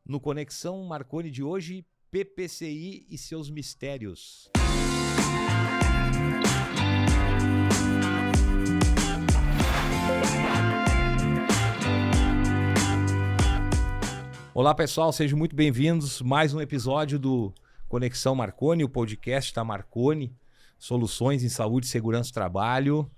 No Conexão Marconi de hoje, PPCI e seus mistérios. Olá pessoal, sejam muito bem-vindos a mais um episódio do Conexão Marconi, o podcast da Marconi, soluções em saúde, segurança do trabalho.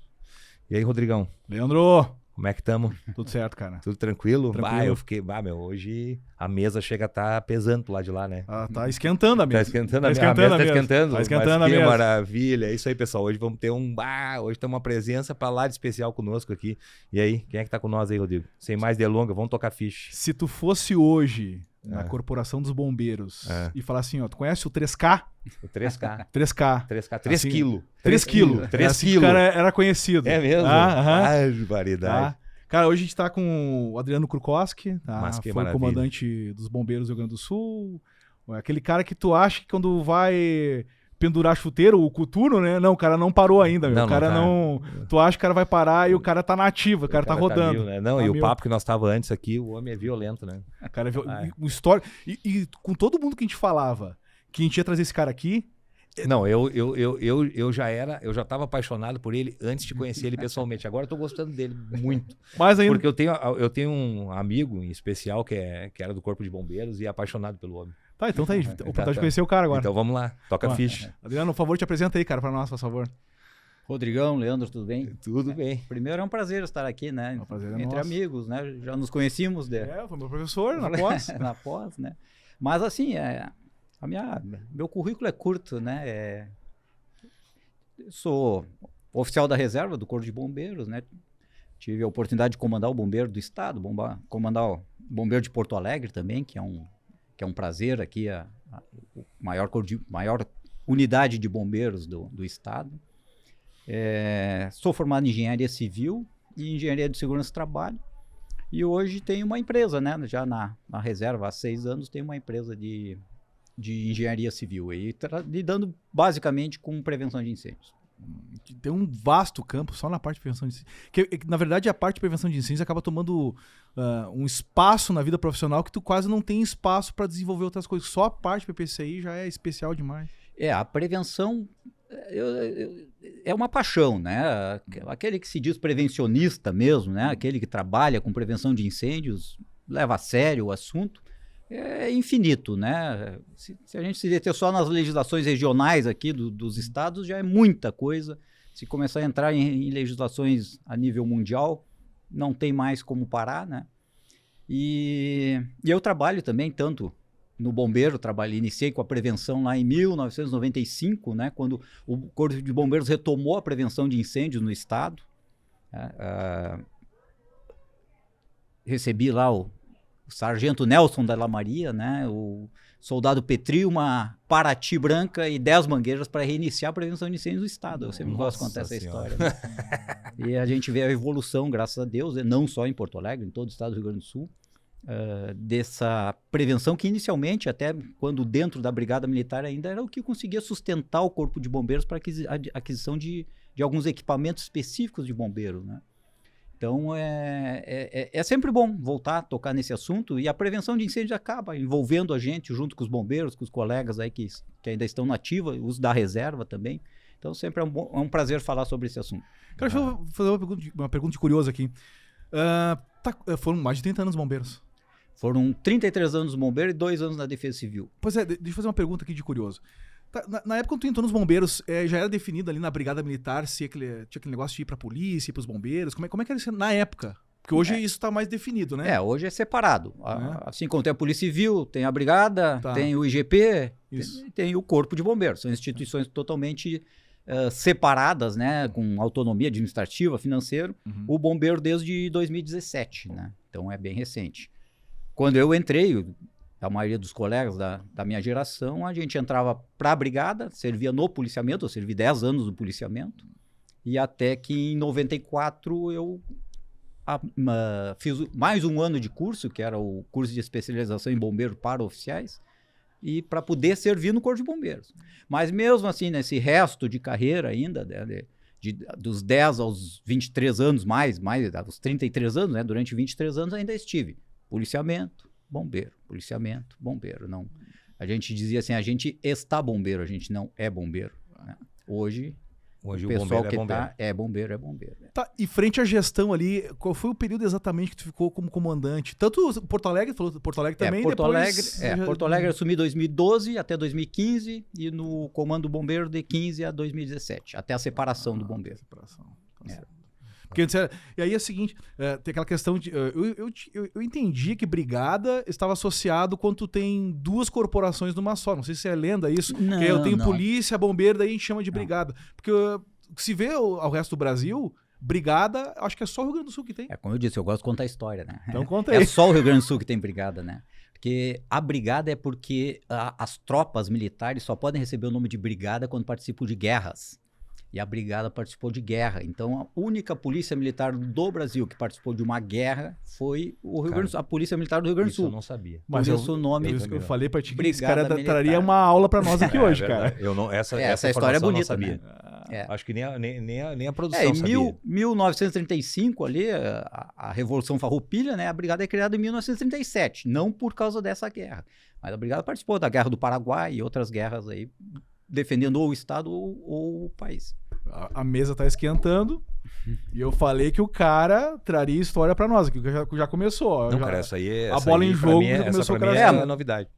E aí, Rodrigão? Leandro! Como é que estamos? Tudo certo, cara. Tudo tranquilo? Tranquilo. Eu fiquei, hoje a mesa chega a estar pesando pro lado de lá, né? Tá esquentando a mesa. Tá esquentando a mesa. Tá Mas esquentando a que mesa. maravilha. É isso aí, pessoal. Hoje vamos ter hoje tem uma presença para lá de especial conosco aqui. E aí, quem é que tá com nós aí, Rodrigo? Sem mais delongas, vamos tocar ficha. Se tu fosse hoje na Corporação dos Bombeiros e falar assim, ó, tu conhece o 3K? O 3K. 3K. 3K. 3 Assim, quilos. 3 quilos. 3 assim quilos. que o cara era conhecido. É mesmo? Barbaridade. Tá. Cara, hoje a gente tá com o Adriano Krukowski, tá? Mas que Foi maravilha. comandante dos bombeiros do Rio Grande do Sul. Aquele cara que tu acha que quando vai pendurar chuteiro, o coturno, né? Não, o cara não parou ainda, meu. Não, O cara não Tu acha que o cara vai parar e o cara tá na ativa, o cara tá rodando. Mil, né? Não, Tá e mil. o papo que nós tava antes aqui, o homem é violento, né? O cara o história e com todo mundo que a gente falava que a gente ia trazer esse cara aqui. Não, eu já tava apaixonado por ele antes de conhecer ele pessoalmente. Agora eu tô gostando dele muito. Mais ainda. Porque eu tenho um amigo em especial que era do Corpo de Bombeiros e é apaixonado pelo homem. Tá, então tá aí. Oportunidade de conhecer o cara agora. Então vamos lá, toca a ficha. Adriano, por favor, te apresenta aí, cara, pra nós, por favor. Rodrigão, Leandro, tudo bem? Tudo bem. Primeiro é um prazer estar aqui, né? É um prazer Entre nosso. amigos, né? Já nos conhecíamos. Foi meu professor na pós. Na pós, né? Mas assim, meu currículo é curto, né? Eu sou oficial da reserva do Corpo de Bombeiros, né? Tive a oportunidade de comandar o bombeiro do estado, comandar o bombeiro de Porto Alegre também, que é um prazer aqui, a maior unidade de bombeiros do estado. Sou formado em engenharia civil e engenharia de segurança do trabalho. E hoje tenho uma empresa, né? Já na reserva, há 6 anos, tenho uma empresa de engenharia civil e lidando basicamente com prevenção de incêndios. Tem um vasto campo só na parte de prevenção de incêndios. Que, na verdade, a parte de prevenção de incêndios acaba tomando um espaço na vida profissional que tu quase não tem espaço para desenvolver outras coisas. Só a parte PPCI já é especial demais. A prevenção é uma paixão, né? Aquele que se diz prevencionista mesmo, né? Aquele que trabalha com prevenção de incêndios, leva a sério o assunto. É infinito, né? Se a gente se deter só nas legislações regionais aqui dos estados, já é muita coisa. Se começar a entrar em legislações a nível mundial, não tem mais como parar, né? E eu trabalho também tanto no bombeiro, iniciei com a prevenção lá em 1995, né? Quando o Corpo de Bombeiros retomou a prevenção de incêndios no estado. Recebi lá o sargento Nelson da Lamaria, né? O soldado Petri, uma Paraty branca e 10 mangueiras para reiniciar a prevenção de incêndios no estado. Eu sempre gosto de contar essa história. Né? E a gente vê a evolução, graças a Deus, não só em Porto Alegre, em todo o estado do Rio Grande do Sul, dessa prevenção que inicialmente, até quando dentro da Brigada Militar ainda, era o que conseguia sustentar o Corpo de Bombeiros para a aquisição de alguns equipamentos específicos de bombeiro, né? Então, é sempre bom voltar a tocar nesse assunto e a prevenção de incêndios acaba envolvendo a gente junto com os bombeiros, com os colegas aí que ainda estão na ativa, os da reserva também. Então, sempre é um prazer falar sobre esse assunto. Cara, deixa eu fazer uma pergunta curiosa aqui. Foram mais de 30 anos bombeiros. Foram 33 anos no bombeiro e 2 anos na Defesa Civil. Pois deixa eu fazer uma pergunta aqui de curioso. Na época, quando tu entrou nos bombeiros, já era definido ali na Brigada Militar se tinha aquele negócio de ir pra polícia, ir pros bombeiros? Como é que era isso na época? Porque hoje isso tá mais definido, né? Hoje é separado. Assim como tem a Polícia Civil, tem a Brigada, tem o IGP, tem o Corpo de Bombeiros. São instituições totalmente separadas, né? Com autonomia administrativa, financeira. O bombeiro desde 2017, né? Então é bem recente. Quando eu entrei, a maioria dos colegas da minha geração, a gente entrava para a brigada, servia no policiamento, eu servi 10 anos no policiamento, e até que em 94 eu fiz mais um ano de curso, que era o curso de especialização em bombeiro para oficiais, e para poder servir no Corpo de Bombeiros. Mas mesmo assim, nesse resto de carreira ainda, dos 10 aos 23 anos, mais aos 33 anos, né, durante 23 anos ainda estive policiamento, bombeiro. Policiamento, bombeiro. Não. A gente dizia assim, a gente está bombeiro, a gente não é bombeiro. Né? Hoje o pessoal que é bombeiro. Tá, e frente à gestão ali, qual foi o período exatamente que tu ficou como comandante? Tanto Porto Alegre, falou Porto Alegre também, Porto Alegre eu assumi 2012 até 2015 e no comando bombeiro de 15 a 2017, até a separação do bombeiro. Porque, e aí é o seguinte, tem aquela questão de... Eu entendi que brigada estava associado quando tu tem duas corporações numa só. Não sei se é lenda isso. Não, que eu tenho polícia, bombeiro, daí a gente chama de brigada. Porque se vê ao resto do Brasil, brigada, acho que é só o Rio Grande do Sul que tem. Como eu disse, eu gosto de contar a história, né? Então conta aí. É só o Rio Grande do Sul que tem brigada, né? Porque a brigada é porque as tropas militares só podem receber o nome de brigada quando participam de guerras. E a brigada participou de guerra. Então, a única polícia militar do Brasil que participou de uma guerra foi o Rio Grande do Sul, a Polícia Militar do Rio Grande do Sul. Isso eu não sabia. Mas o nome... Eu falei pra ti que esse Brigada cara Militar. traria uma aula pra nós aqui hoje, cara. Eu não, essa história é bonita, eu não sabia. né? Acho que nem a produção sabia. Em 1935, ali, a Revolução Farroupilha, né, a brigada é criada em 1937, não por causa dessa guerra. Mas a brigada participou da Guerra do Paraguai e outras guerras aí, defendendo ou o Estado ou o país. A mesa tá esquentando e eu falei que o cara traria história pra nós, que já começou. Não, cara, essa aí a bola em jogo já começou a novidade.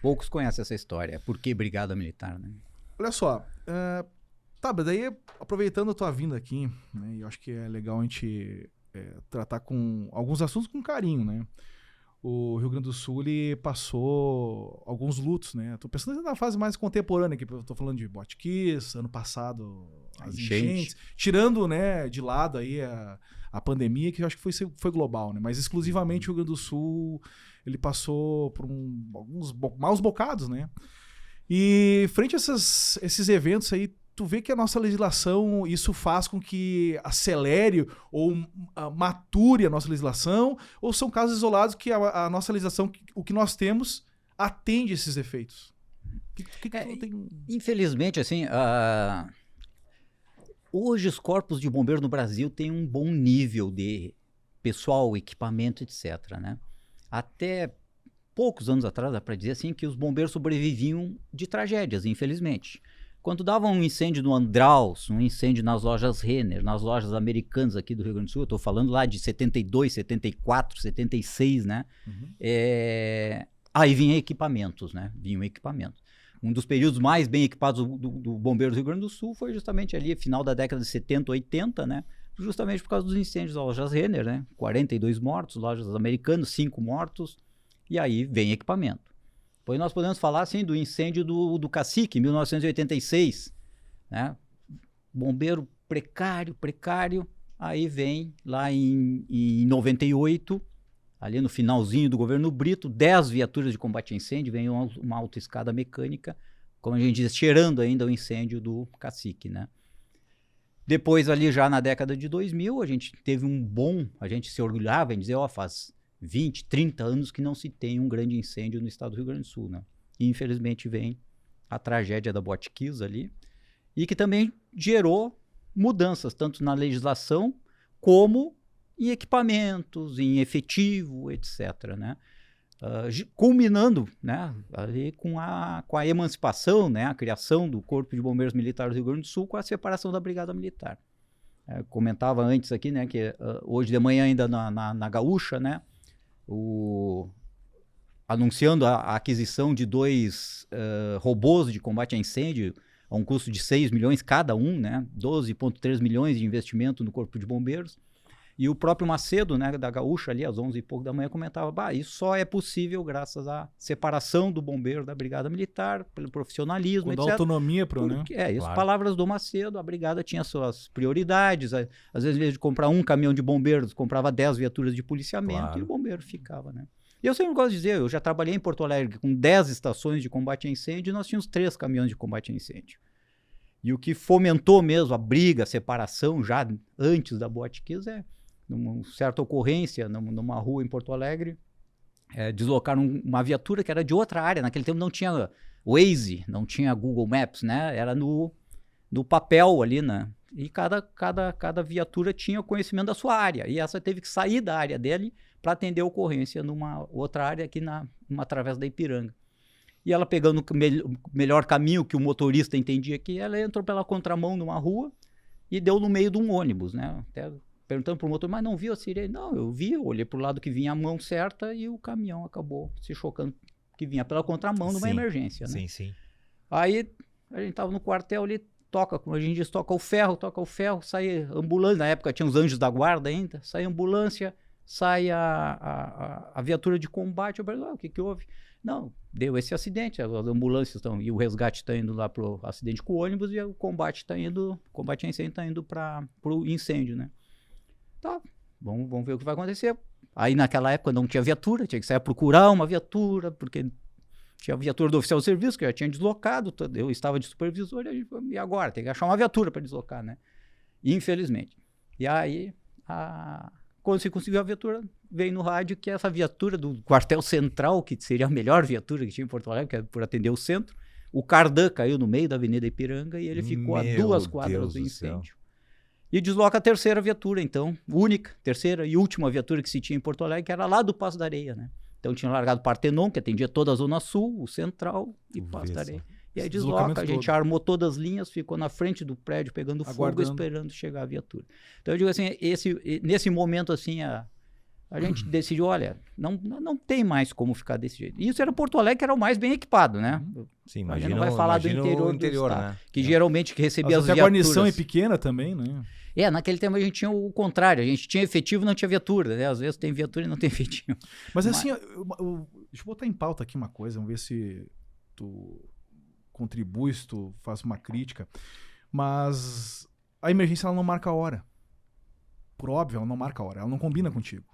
Poucos conhecem essa história. Por que brigada militar, né? Olha só, tá, mas daí aproveitando a tua vinda aqui, né, eu acho que é legal a gente tratar com alguns assuntos com carinho, né? O Rio Grande do Sul, ele passou alguns lutos, né? Tô pensando na fase mais contemporânea aqui, eu tô falando de Botkiss, ano passado as enchentes, tirando, né, de lado aí a pandemia, que eu acho que foi global, né? Mas exclusivamente o Rio Grande do Sul, ele passou por alguns maus bocados, né? E frente a esses eventos aí, tu vê que a nossa legislação, isso faz com que acelere ou mature a nossa legislação, ou são casos isolados que a nossa legislação, o que nós temos, atende esses efeitos? Infelizmente, assim, hoje os corpos de bombeiros no Brasil têm um bom nível de pessoal, equipamento, etc., né? Até poucos anos atrás, dá para dizer assim, que os bombeiros sobreviviam de tragédias, infelizmente. Quando dava um incêndio no Andraus, um incêndio nas lojas Renner, nas lojas americanas aqui do Rio Grande do Sul, eu estou falando lá de 72, 74, 76, né? Uhum. Aí vinham equipamentos, né? Um dos períodos mais bem equipados do bombeiro do Rio Grande do Sul foi justamente ali, final da década de 70, 80, né? Justamente por causa dos incêndios das lojas Renner, né? 42 mortos, lojas americanas, 5 mortos, e aí vem equipamento. Pois nós podemos falar assim do incêndio do Cacique, em 1986, né? Bombeiro precário, aí vem lá em 98, ali no finalzinho do governo Brito, 10 viaturas de combate a incêndio, vem uma autoescada mecânica, como a gente diz, cheirando ainda o incêndio do Cacique, né? Depois ali já na década de 2000, a gente teve a gente se orgulhava em dizer, faz 20, 30 anos que não se tem um grande incêndio no estado do Rio Grande do Sul, né? E infelizmente vem a tragédia da Botkiss ali, e que também gerou mudanças, tanto na legislação como em equipamentos, em efetivo, etc., né? Culminando, né, ali com a emancipação, né, a criação do Corpo de Bombeiros Militares do Rio Grande do Sul com a separação da Brigada Militar. Comentava antes aqui, né, que hoje de manhã ainda na Gaúcha, né, anunciando a aquisição de 2 robôs de combate a incêndio a um custo de 6 milhões cada um, né? 12,3 milhões de investimento no Corpo de Bombeiros. E o próprio Macedo, né, da Gaúcha, ali às 11 e pouco da manhã, comentava, isso só é possível graças à separação do bombeiro da Brigada Militar, pelo profissionalismo, etc. Dá autonomia para o, né? Isso, claro. Palavras do Macedo, a Brigada tinha suas prioridades, às vezes, em vez de comprar um caminhão de bombeiros, comprava 10 viaturas de policiamento, claro. E o bombeiro ficava, né? E eu sempre gosto de dizer, eu já trabalhei em Porto Alegre com 10 estações de combate a incêndio e nós tínhamos 3 caminhões de combate a incêndio. E o que fomentou mesmo a briga, a separação, já antes da Botkiss, numa certa ocorrência, numa rua em Porto Alegre, deslocaram uma viatura que era de outra área. Naquele tempo não tinha Waze, não tinha Google Maps, né? Era no papel ali, né? E cada viatura tinha conhecimento da sua área. E essa teve que sair da área dele para atender a ocorrência numa outra área aqui numa travessa da Ipiranga. E ela pegando o melhor caminho que o motorista entendia que ela entrou pela contramão numa rua e deu no meio de um ônibus, né? Até perguntando pro motor, mas não viu a sirene? Não, eu vi, eu olhei pro lado que vinha a mão certa e o caminhão acabou se chocando, que vinha pela contramão numa emergência, né? Sim. Aí a gente tava no quartel ali, como a gente diz, toca o ferro, sai ambulância, na época tinha os anjos da guarda ainda, sai a ambulância, sai a viatura de combate, eu pergunto, o que houve? Não, deu esse acidente, as ambulâncias estão, e o resgate está indo lá pro acidente com o ônibus e o combate a incêndio está indo pro incêndio, né? Tá, vamos ver o que vai acontecer. Aí naquela época não tinha viatura, tinha que sair a procurar uma viatura, porque tinha a viatura do oficial de serviço, que já tinha deslocado, eu estava de supervisor, e agora? Tem que achar uma viatura para deslocar, né? Infelizmente. E aí, quando se conseguiu a viatura, veio no rádio que essa viatura do quartel central, que seria a melhor viatura que tinha em Porto Alegre, que é por atender o centro, o Cardan caiu no meio da Avenida Ipiranga e ele ficou a 2 quadras do incêndio. E desloca a terceira viatura, então, terceira e última viatura que se tinha em Porto Alegre, que era lá do Passo da Areia, né? Então tinha largado o Partenon, que atendia toda a Zona Sul, o Central e Passo da Areia. E aí desloca, a gente armou todas as linhas, ficou na frente do prédio pegando fogo, esperando chegar a viatura. Então eu digo assim, nesse momento assim, a gente decidiu, olha, não tem mais como ficar desse jeito. E isso era Porto Alegre, que era o mais bem equipado, né? Sim, imagina, a gente não vai falar do interior do estado, né? Que geralmente que recebia as viaturas. A guarnição é pequena também, né? Naquele tempo a gente tinha o contrário, a gente tinha efetivo e não tinha viatura, né? Às vezes tem viatura e não tem efetivo. Mas assim, deixa eu botar em pauta aqui uma coisa, vamos ver se tu contribui, se tu faz uma crítica, mas a emergência ela não marca a hora. Por óbvio, ela não marca a hora, ela não combina contigo.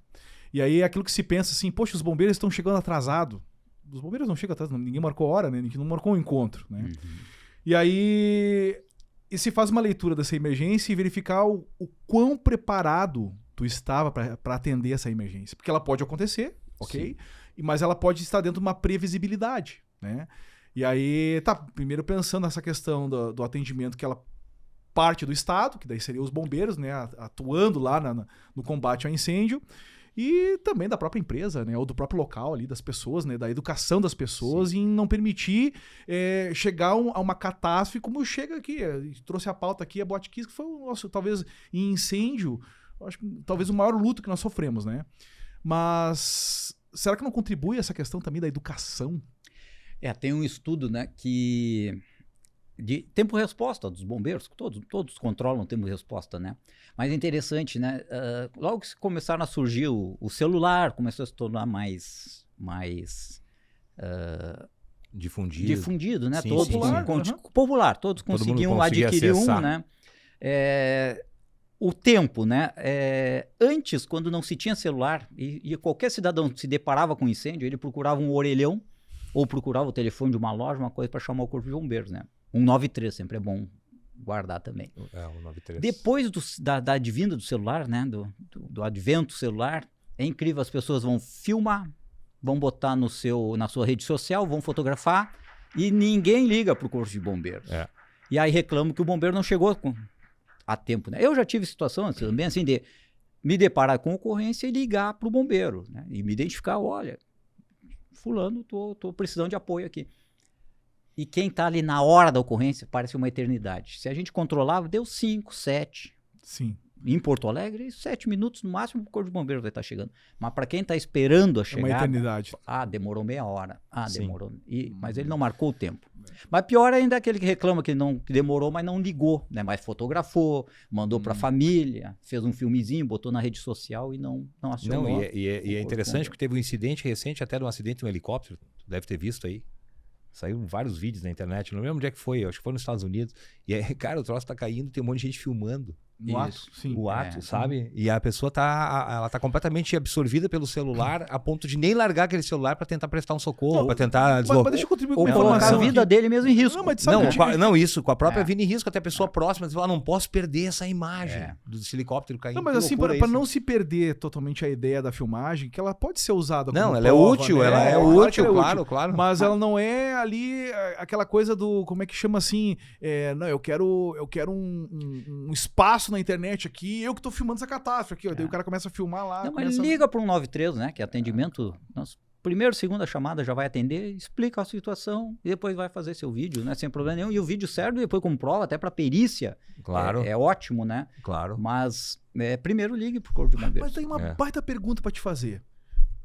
E aí é aquilo que se pensa assim, poxa, os bombeiros estão chegando atrasado. Os bombeiros não chegam atrasado, ninguém marcou hora, né? Ninguém não marcou um encontro, né? Uhum. E aí se faz uma leitura dessa emergência e verificar o quão preparado tu estava para atender essa emergência. Porque ela pode acontecer, ok? Mas ela pode estar dentro de uma previsibilidade, né? E aí, primeiro pensando nessa questão do atendimento, que ela parte do Estado, que daí seriam os bombeiros, né? Atuando lá no combate ao incêndio. E também da própria empresa, né? Ou do próprio local ali, das pessoas, né? Da educação das pessoas em não permitir chegar a uma catástrofe como chega aqui. Trouxe a pauta aqui, a Botkiss, que foi o nosso, talvez, em incêndio, acho que talvez o maior luto que nós sofremos, né? Mas será que não contribui essa questão também da educação? Tem um estudo, né, de tempo-resposta dos bombeiros, todos controlam o tempo-resposta, né? Mas é interessante, né? Logo que começaram a surgir o celular, começou a se tornar mais difundido, né? Sim, todos popular, todos conseguiam adquirir um, né? O tempo, né? Antes, quando não se tinha celular e qualquer cidadão se deparava com incêndio, ele procurava um orelhão ou procurava o telefone de uma loja, uma coisa para chamar o corpo de bombeiros, né? 193 sempre é bom guardar também. 193. Depois da advinda do celular, né? Do advento celular, é incrível, as pessoas vão filmar, vão botar na sua rede social, vão fotografar e ninguém liga pro corpo de bombeiros. E aí reclamam que o bombeiro não chegou a tempo, né? Eu já tive situação também assim de me deparar com ocorrência e ligar pro bombeiro, né? E me identificar, olha, fulano, tô precisando de apoio aqui. E quem tá ali na hora da ocorrência parece uma eternidade. Se a gente controlava, deu 5, 7. Sim. Em Porto Alegre, 7 minutos no máximo o corpo de bombeiros vai estar chegando. Mas para quem tá esperando a chegada... É uma eternidade. Demorou meia hora. Demorou. Mas ele não marcou o tempo. É. Mas pior ainda é aquele que reclama que demorou, mas não ligou, né? Mas fotografou, mandou para a família, fez um filmezinho, botou na rede social e não acionou. E é interessante porque teve um incidente recente, até de um acidente de um helicóptero, tu deve ter visto aí. Saíram vários vídeos na internet, não lembro onde é que foi, acho que foi nos Estados Unidos. E aí, cara, o troço tá caindo, tem um monte de gente filmando. O ato, sabe? E a pessoa ela tá completamente absorvida pelo celular, a ponto de nem largar aquele celular para tentar prestar um socorro, para tentar deslocar. Mas deixa eu contribuir com a informação. A vida dele mesmo em risco. Não, isso, com a própria vida em risco, até a pessoa próxima, não posso perder essa imagem desse helicóptero caindo. Não, mas assim, para não se perder totalmente a ideia da filmagem, que ela pode ser usada como ela é útil, ela é útil, claro. Mas ela não é ali aquela coisa do, como é que chama assim, não, eu quero um espaço espaço na internet aqui, eu que tô filmando essa catástrofe aqui, ó. Daí o cara começa a filmar lá. Não, mas liga para um 93, né? Que é atendimento. Primeira, segunda chamada já vai atender, explica a situação e depois vai fazer seu vídeo, né? Sem problema nenhum. E o vídeo serve depois como prova, até para perícia. Claro. É ótimo, né? Claro. Mas primeiro ligue pro Corpo de Bombeiros. Mas tem uma baita pergunta para te fazer.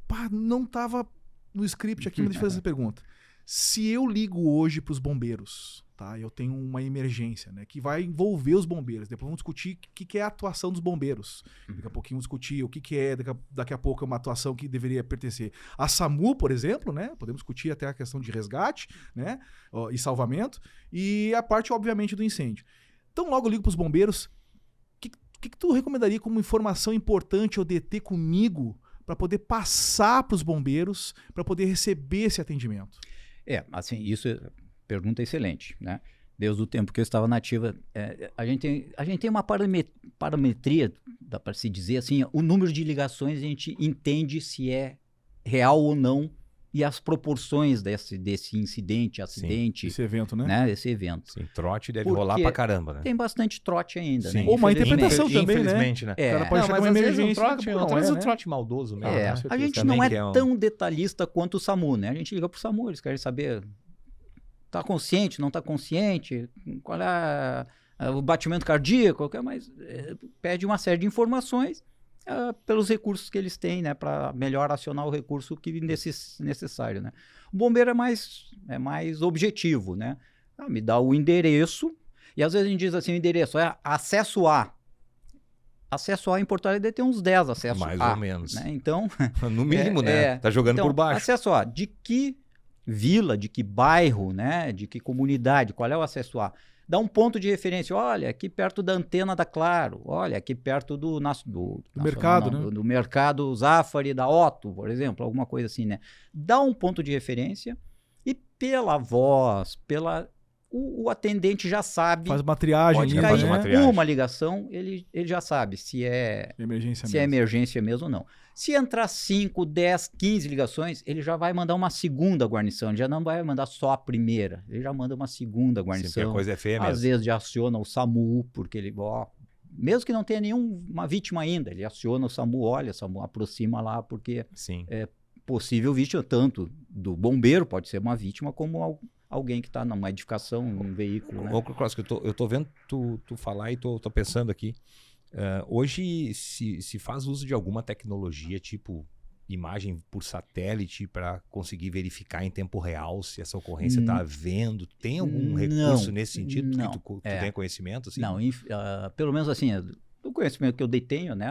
Pá, não tava no script aqui, mas deixa eu fazer essa pergunta. Se eu ligo hoje pros bombeiros, tá? Eu tenho uma emergência, né? Que vai envolver os bombeiros. Depois vamos discutir o que é a atuação dos bombeiros. Daqui a pouquinho vamos discutir o que é, daqui a pouco é uma atuação que deveria pertencer a SAMU, por exemplo, né? Podemos discutir até a questão de resgate, né? E salvamento. E a parte, obviamente, do incêndio. Então, logo eu ligo pros bombeiros. O que tu recomendaria como informação importante eu deter comigo para poder passar pros bombeiros, para poder receber esse atendimento? Assim, isso é pergunta excelente, né? Desde o tempo que eu estava na ativa, a gente tem uma parametria, dá para se dizer assim, o número de ligações a gente entende se é real ou não e as proporções desse incidente, acidente. Sim, esse evento, né? Esse evento. Sim, trote deve rolar pra caramba, né? Tem bastante trote ainda, Sim. né? Ou uma interpretação também, infelizmente, né? O cara pode chegar uma emergência. Um trote maldoso mesmo. A gente não é tão detalhista quanto o SAMU, né? A gente liga pro SAMU, eles querem saber, tá consciente, não tá consciente, qual é o batimento cardíaco, qualquer, mas pede uma série de informações pelos recursos que eles têm, né, para melhor acionar o recurso que necessário, né? O bombeiro é mais objetivo, né? Me dá o endereço, e às vezes a gente diz assim, o endereço é acesso a. Acesso A em Porto Alegre tem uns 10 acessos mais A. ou menos. Né? Então, no mínimo, né? Tá jogando então, por baixo. Acesso A, de que vila, de que bairro, né? De que comunidade, qual é o acesso A? Dá um ponto de referência, olha, aqui perto da antena da Claro, olha, aqui perto do mercado, né? Do mercado Zafari, da Otto, por exemplo, alguma coisa assim, né? Dá um ponto de referência e pela voz, o atendente já sabe. Faz uma triagem. Pode cair uma ligação, ele já sabe se é emergência mesmo ou não. Se entrar 5, 10, 15 ligações, ele já vai mandar uma segunda guarnição. Ele já não vai mandar só a primeira. Ele já manda uma segunda guarnição. Sim, a coisa é feia mesmo. Às vezes já aciona o SAMU, porque ele... mesmo que não tenha nenhuma vítima ainda, ele aciona o SAMU, olha, o SAMU aproxima lá, porque é possível vítima tanto do bombeiro, pode ser uma vítima, como alguém que está numa edificação, num veículo. Né? Ô, Cross, eu tô vendo tu falar e tô pensando aqui. Hoje se faz uso de alguma tecnologia, tipo imagem por satélite, para conseguir verificar em tempo real se essa ocorrência está havendo? Tem algum recurso nesse sentido que tu tem conhecimento? Assim? Não, pelo menos assim, do conhecimento que eu detenho, né?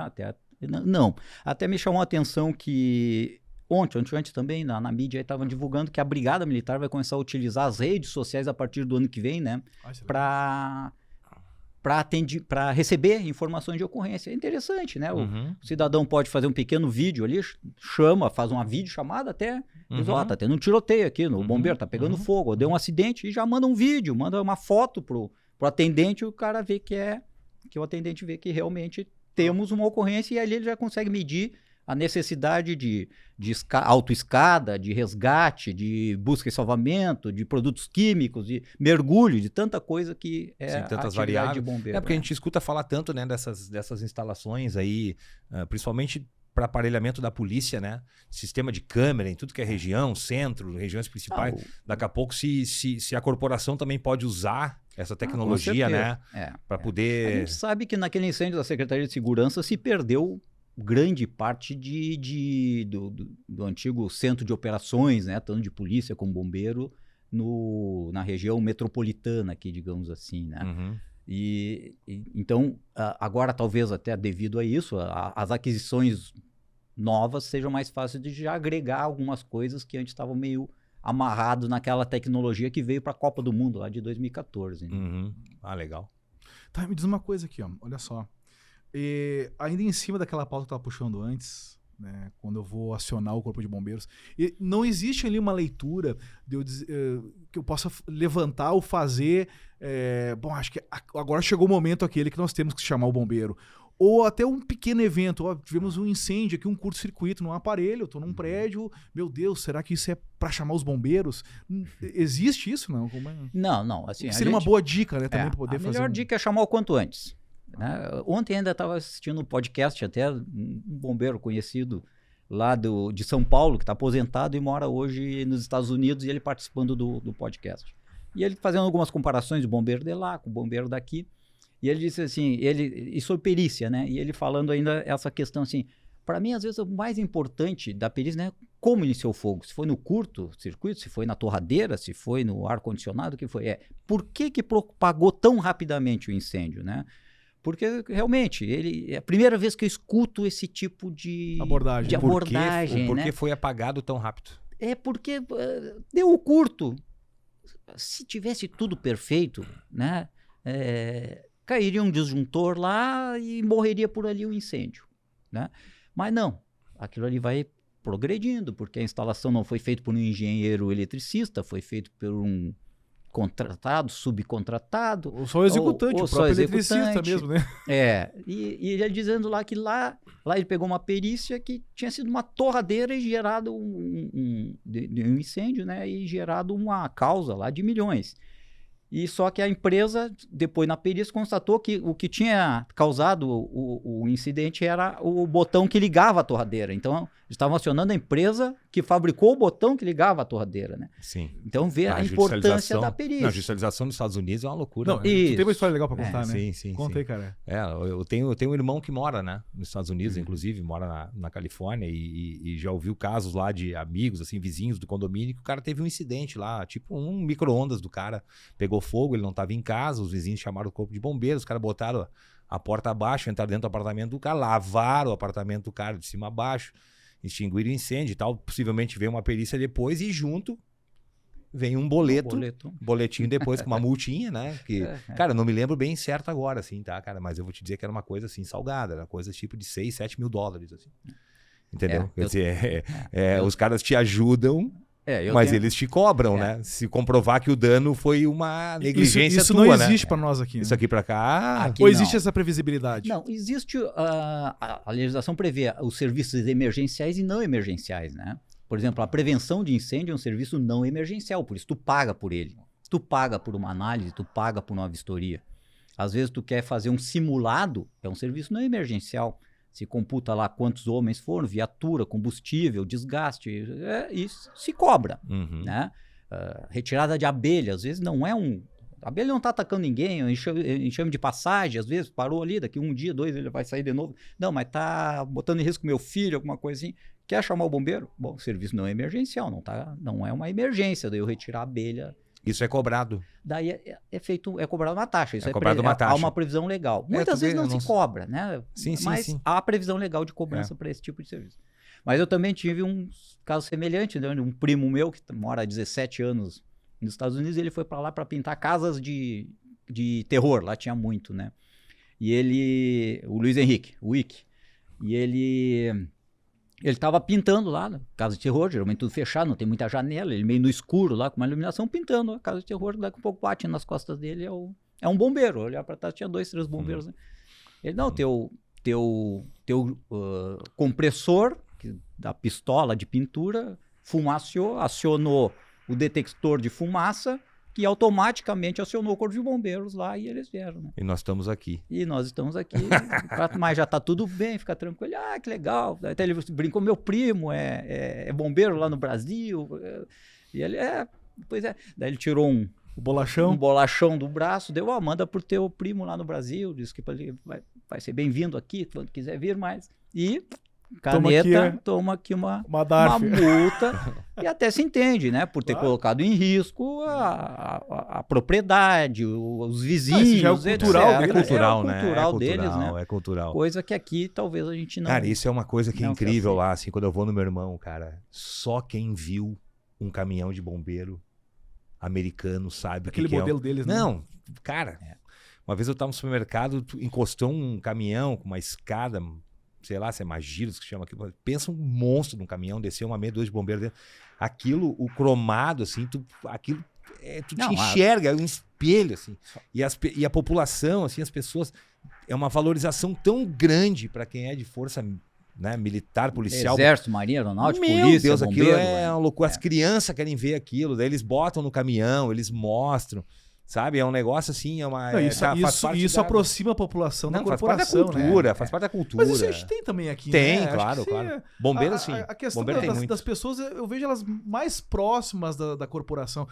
Não. Até me chamou a atenção que ontem também, na mídia, estavam divulgando que a Brigada Militar vai começar a utilizar as redes sociais a partir do ano que vem, né? Para receber informações de ocorrência. É interessante, né? O cidadão pode fazer um pequeno vídeo ali, faz uma videochamada até, diz, tá tendo um tiroteio aqui no bombeiro, tá pegando fogo, deu um acidente, e já manda um vídeo, manda uma foto pro atendente, o cara vê que o atendente vê que realmente temos uma ocorrência, e ali ele já consegue medir a necessidade de autoescada, de resgate, de busca e salvamento, de produtos químicos, de mergulho, de tanta coisa que tantas variáveis. De bombeiro. Porque a gente escuta falar tanto, né, dessas instalações aí, principalmente para aparelhamento da polícia, né? Sistema de câmera em tudo que é região, centro, regiões principais. Daqui a pouco, se a corporação também pode usar essa tecnologia, né? Para poder... A gente sabe que naquele incêndio da Secretaria de Segurança se perdeu grande parte do antigo centro de operações, né, tanto de polícia como bombeiro, na região metropolitana aqui, digamos assim, né? Então, agora talvez até devido a isso, as aquisições novas sejam mais fáceis de já agregar algumas coisas que antes estavam meio amarrados naquela tecnologia que veio para a Copa do Mundo lá de 2014. Né? Legal. Tá, me diz uma coisa aqui, ó, olha só. Ainda em cima daquela pauta que eu estava puxando antes, né, quando eu vou acionar o Corpo de Bombeiros, não existe ali uma leitura de que eu possa levantar ou fazer. Bom, acho que agora chegou o momento aquele que nós temos que chamar o bombeiro. Ou até um pequeno evento. Tivemos um incêndio aqui, um curto-circuito num aparelho, eu estou num prédio. Meu Deus, será que isso é para chamar os bombeiros? Existe isso, não? Não. Assim, seria uma boa dica, né? Também para poder fazer. A melhor dica é chamar o quanto antes. né? Ontem ainda estava assistindo um podcast até, um bombeiro conhecido lá de São Paulo, que está aposentado e mora hoje nos Estados Unidos, e ele participando do podcast. E ele fazendo algumas comparações do bombeiro de lá com o bombeiro daqui. E ele disse assim, e sobre perícia, né? E ele falando ainda essa questão assim, para mim, às vezes, o mais importante da perícia, né? Como iniciou o fogo? Se foi no curto-circuito, se foi na torradeira, se foi no ar-condicionado, o que foi? Por que propagou tão rapidamente o incêndio, né? Porque, realmente, é a primeira vez que eu escuto esse tipo de abordagem. Por que foi apagado tão rápido? É porque deu o curto. Se tivesse tudo perfeito, né? Cairia um disjuntor lá e morreria por ali o incêndio, né? Mas não, aquilo ali vai progredindo, porque a instalação não foi feita por um engenheiro eletricista, foi feito por um contratado, subcontratado. Ou só o executante, ou o próprio eletricista mesmo, né? E ele dizendo lá que lá ele pegou uma perícia que tinha sido uma torradeira e gerado um incêndio, né? E gerado uma causa lá de milhões. E só que a empresa, depois na perícia, constatou que o que tinha causado o incidente era o botão que ligava a torradeira. Então, eles estavam acionando a empresa que fabricou o botão que ligava a torradeira, né? Sim. Então, vê a importância da perícia. Não, a judicialização dos Estados Unidos é uma loucura. Não, tu tem uma história legal pra contar, né? Sim. Conta aí, cara. Eu tenho um irmão que mora, né, nos Estados Unidos, inclusive, mora na Califórnia, e já ouviu casos lá de amigos, assim, vizinhos do condomínio, que o cara teve um incidente lá, tipo um micro-ondas do cara, pegou fogo, ele não estava em casa, os vizinhos chamaram o corpo de bombeiros, os caras botaram a porta abaixo, entraram dentro do apartamento do cara, lavaram o apartamento do cara de cima a baixo, extinguiram o incêndio e tal, possivelmente veio uma perícia depois e junto vem um boletinho depois com uma multinha, né? Que, cara, não me lembro bem certo agora, assim, tá, cara? Mas eu vou te dizer que era uma coisa assim, salgada, era coisa tipo de 6, 7 mil dólares, assim. Entendeu? Quer dizer, os caras te ajudam, mas eles te cobram, né? Se comprovar que o dano foi uma negligência isso tua, não existe pra nós aqui. Isso aqui pra cá... Ou existe essa previsibilidade? Não, existe... a legislação prevê os serviços emergenciais e não emergenciais, né? Por exemplo, a prevenção de incêndio é um serviço não emergencial, por isso tu paga por ele. Tu paga por uma análise, tu paga por uma vistoria. Às vezes tu quer fazer um simulado, é um serviço não emergencial. Se computa lá quantos homens foram, viatura, combustível, desgaste, isso se cobra, né? Retirada de abelha, às vezes não é a abelha não está atacando ninguém, enxame de passagem, às vezes parou ali, daqui um dia, 2 ele vai sair de novo. Não, mas tá botando em risco meu filho, alguma coisa assim. Quer chamar o bombeiro? Bom, o serviço não é emergencial, não é uma emergência, daí eu retirar a abelha. Isso é cobrado. Daí é cobrado uma taxa. Isso cobrado uma taxa. Há uma previsão legal. Muitas vezes não se cobra, né? Mas há previsão legal de cobrança para esse tipo de serviço. Mas eu também tive um caso semelhante, né? Um primo meu que mora há 17 anos nos Estados Unidos, ele foi para lá para pintar casas de terror, lá tinha muito, né? E o Luiz Henrique, o Wick, e ele estava pintando lá, na casa de terror, geralmente tudo fechado, não tem muita janela, ele meio no escuro lá, com uma iluminação, pintando a casa de terror, daqui a pouco bate nas costas dele, é um bombeiro, olhar para trás, tinha 2, 3 bombeiros, né? Ele, não, teu compressor da pistola de pintura acionou o detector de fumaça, que automaticamente acionou o corpo de bombeiros lá e eles vieram, né? E nós estamos aqui. Mas já tá tudo bem, fica tranquilo. Ah, que legal. Até ele brincou, meu primo é bombeiro lá no Brasil. E ele pois é. Daí ele tirou um bolachão do braço, deu, manda pro teu primo lá no Brasil, disse que ele vai ser bem-vindo aqui, quando quiser vir mais. E... caneta, toma aqui uma multa e até se entende, né? Por ter colocado em risco a propriedade, os vizinhos, já é cultural, é cultural, né? Deles, né? É cultural. Coisa que aqui talvez a gente não... Cara, isso é uma coisa que é incrível lá, assim, quando eu vou no meu irmão, cara, só quem viu um caminhão de bombeiro americano sabe aquele que modelo deles, né? Não, cara, uma vez eu tava no supermercado, encostou um caminhão com uma escada, sei lá, se é Magiros que chama aquilo. Pensa um monstro num caminhão, desceu uma meia, 2 de bombeiro dentro. Aquilo, o cromado, assim, tu te enxerga, é um espelho, assim. E a população, assim, as pessoas, é uma valorização tão grande para quem é de força, né, militar, policial. Exército, marinha, aeronáutica, polícia, Meu Deus, bombeiro, aquilo é uma loucura. As crianças querem ver aquilo, daí eles botam no caminhão, eles mostram. Sabe? É um negócio assim, é uma... Não, isso aproxima a população da corporação, faz parte da cultura, faz parte da cultura. Mas isso a gente tem também aqui, tem, né? claro. Bombeiro, sim. A questão das pessoas, eu vejo elas mais próximas da corporação.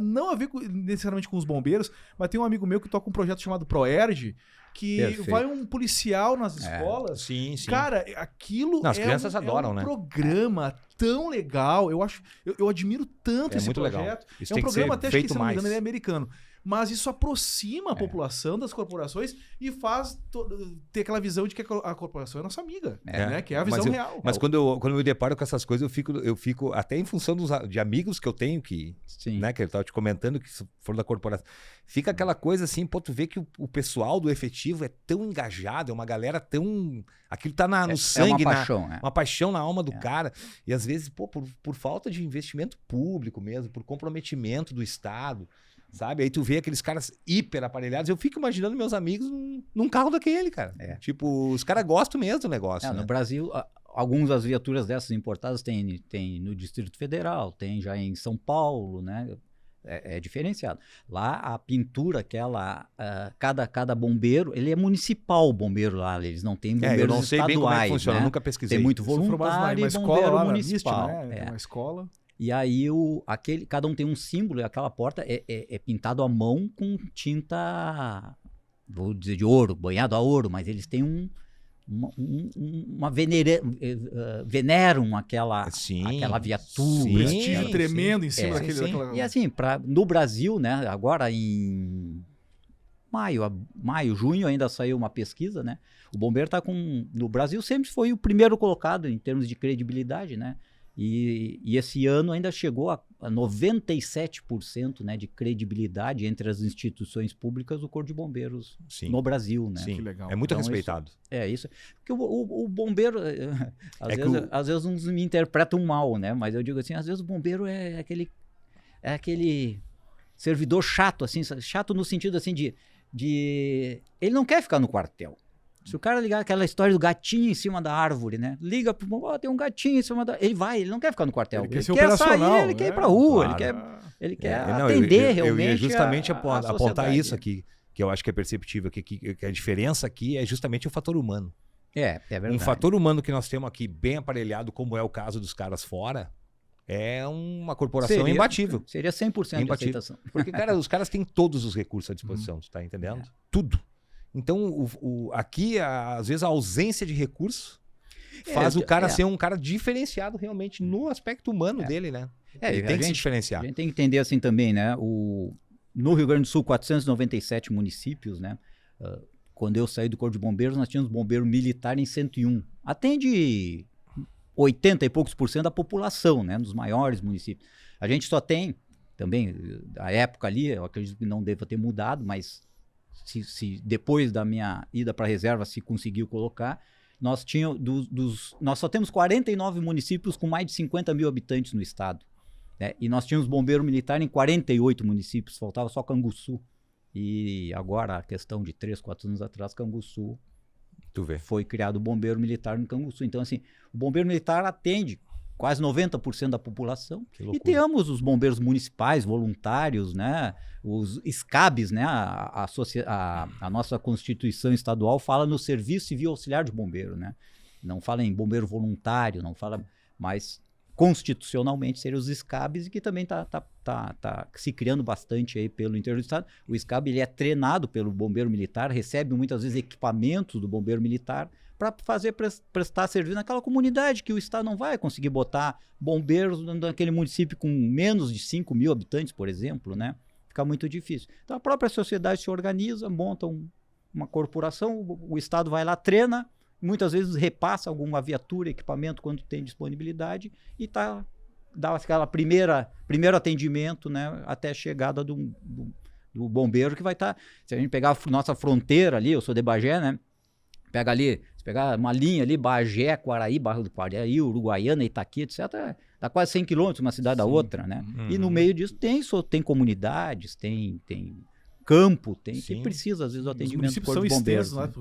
Não a ver necessariamente com os bombeiros, mas tem um amigo meu que toca um projeto chamado ProErd, que Perfeito. Vai um policial nas escolas. Sim. Cara, aquilo as crianças adoram, um programa tão legal. Eu admiro tanto esse projeto. Legal. Isso é um programa até, acho que, se não me engano, mais. ele é americano. Mas isso aproxima a população das corporações e faz ter aquela visão de que a corporação é nossa amiga, né? Que é a visão real. Mas quando eu me deparo com essas coisas, eu fico até em função de amigos que eu tenho que eu estava te comentando que foram da corporação. Fica aquela coisa assim, pô, tu vê que o pessoal do efetivo é tão engajado, é uma galera tão... Aquilo tá no sangue, uma paixão na alma do cara. E às vezes, pô, por falta de investimento público mesmo, por comprometimento do Estado... Sabe? Aí tu vê aqueles caras hiper aparelhados. Eu fico imaginando meus amigos num carro daquele, cara. Tipo, os caras gostam mesmo do negócio. No Brasil, algumas das viaturas dessas importadas tem no Distrito Federal, tem já em São Paulo, né? É diferenciado. Lá a pintura, aquela... cada bombeiro, ele é municipal o bombeiro lá. Eles não têm bombeiros estaduais. Eu não sei bem como é que funciona, né? nunca pesquisei. Tem muito voluntário e bombeiro municipal. Né? Uma escola... E aí, cada um tem um símbolo e aquela porta é pintado à mão com tinta, vou dizer, de ouro, banhado a ouro, mas eles têm veneram aquela viatura. Um prestígio tremendo em cima daquela... E assim, no Brasil, né, agora em maio, junho ainda saiu uma pesquisa, né? O bombeiro no Brasil sempre foi o primeiro colocado em termos de credibilidade, né? E esse ano ainda chegou a 97%, né, de credibilidade entre as instituições públicas do Corpo de Bombeiros no Brasil, né? Sim, que legal. É muito respeitado. Isso. Porque o bombeiro, às vezes uns me interpretam mal, né? Mas eu digo assim, às vezes o bombeiro é aquele servidor chato, assim, chato no sentido assim de ele não quer ficar no quartel. Se o cara ligar aquela história do gatinho em cima da árvore, né? Liga pro tem um gatinho em cima da... Ele não quer ficar no quartel. Ele quer sair, ele quer ir pra rua, claro. ele quer atender realmente. Eu ia justamente apontar isso aqui, que eu acho que é perceptível, que a diferença aqui é justamente o fator humano. É verdade. Um fator humano que nós temos aqui bem aparelhado, como é o caso dos caras fora, é uma corporação imbatível. Seria 100% de aceitação. Porque, cara, os caras têm todos os recursos à disposição, tu tá entendendo? Tudo. Então, aqui, às vezes, a ausência de recursos faz o cara ser um cara diferenciado realmente no aspecto humano dele, né? Ele tem que se diferenciar. A gente tem que entender assim também, né? No Rio Grande do Sul, 497 municípios, né? Quando eu saí do Corpo de Bombeiros, nós tínhamos bombeiro militar em 101. Atende 80 e poucos % da população, né? Nos maiores municípios. A gente só tem, também, a época ali, eu acredito que não deva ter mudado, mas... Se depois da minha ida para a reserva se conseguiu colocar, nós só temos 49 municípios com mais de 50 mil habitantes no estado, né? E nós tínhamos bombeiro militar em 48 municípios, faltava só Canguçu. E agora, a questão de 3, 4 anos atrás, Canguçu foi criado o bombeiro militar no Canguçu. Então, assim, o bombeiro militar atende quase 90% da população. E temos os bombeiros municipais, voluntários, né? Os SCABs, né? A nossa Constituição Estadual fala no Serviço Civil Auxiliar de Bombeiro, né? Não fala em bombeiro voluntário, não fala... Mas constitucionalmente seriam os SCABs, e que também tá se criando bastante aí pelo interior do estado. O SCAB, ele é treinado pelo bombeiro militar, recebe muitas vezes equipamentos do bombeiro militar para prestar serviço naquela comunidade que o estado não vai conseguir botar bombeiros naquele município com menos de 5 mil habitantes, por exemplo, né? Fica muito difícil. Então a própria sociedade se organiza, monta uma corporação, o estado vai lá, treina, muitas vezes repassa alguma viatura, equipamento quando tem disponibilidade e dá aquela primeiro atendimento, né, até a chegada do bombeiro que vai estar... Se a gente pegar a nossa fronteira ali, eu sou de Bagé, né? Se pegar uma linha ali, Bagé, Quaraí, Barra do Quaraí, Uruguaiana, Itaqui, etc., dá quase 100 quilômetros uma cidade da outra, né? E no meio disso tem comunidades, tem campo, que precisa, às vezes, do atendimento do Corpo de Bombeiros. Lá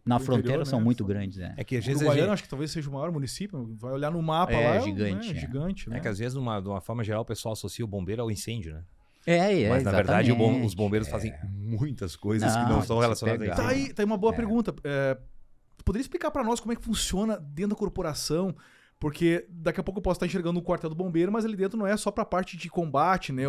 na fronteira, né? São muito grandes, né? É que às vezes Uruguaiana, acho que talvez seja o maior município, vai olhar no mapa lá, gigante, gigante, né? É que às vezes, de uma forma geral, o pessoal associa o bombeiro ao incêndio, né? Mas, na verdade, exatamente. os bombeiros fazem muitas coisas que não são relacionadas a Tá isso. aí uma boa pergunta. Tu poderia explicar pra nós como é que funciona dentro da corporação? Porque daqui a pouco eu posso estar enxergando o quartel do bombeiro, mas ali dentro não é só pra parte de combate, né?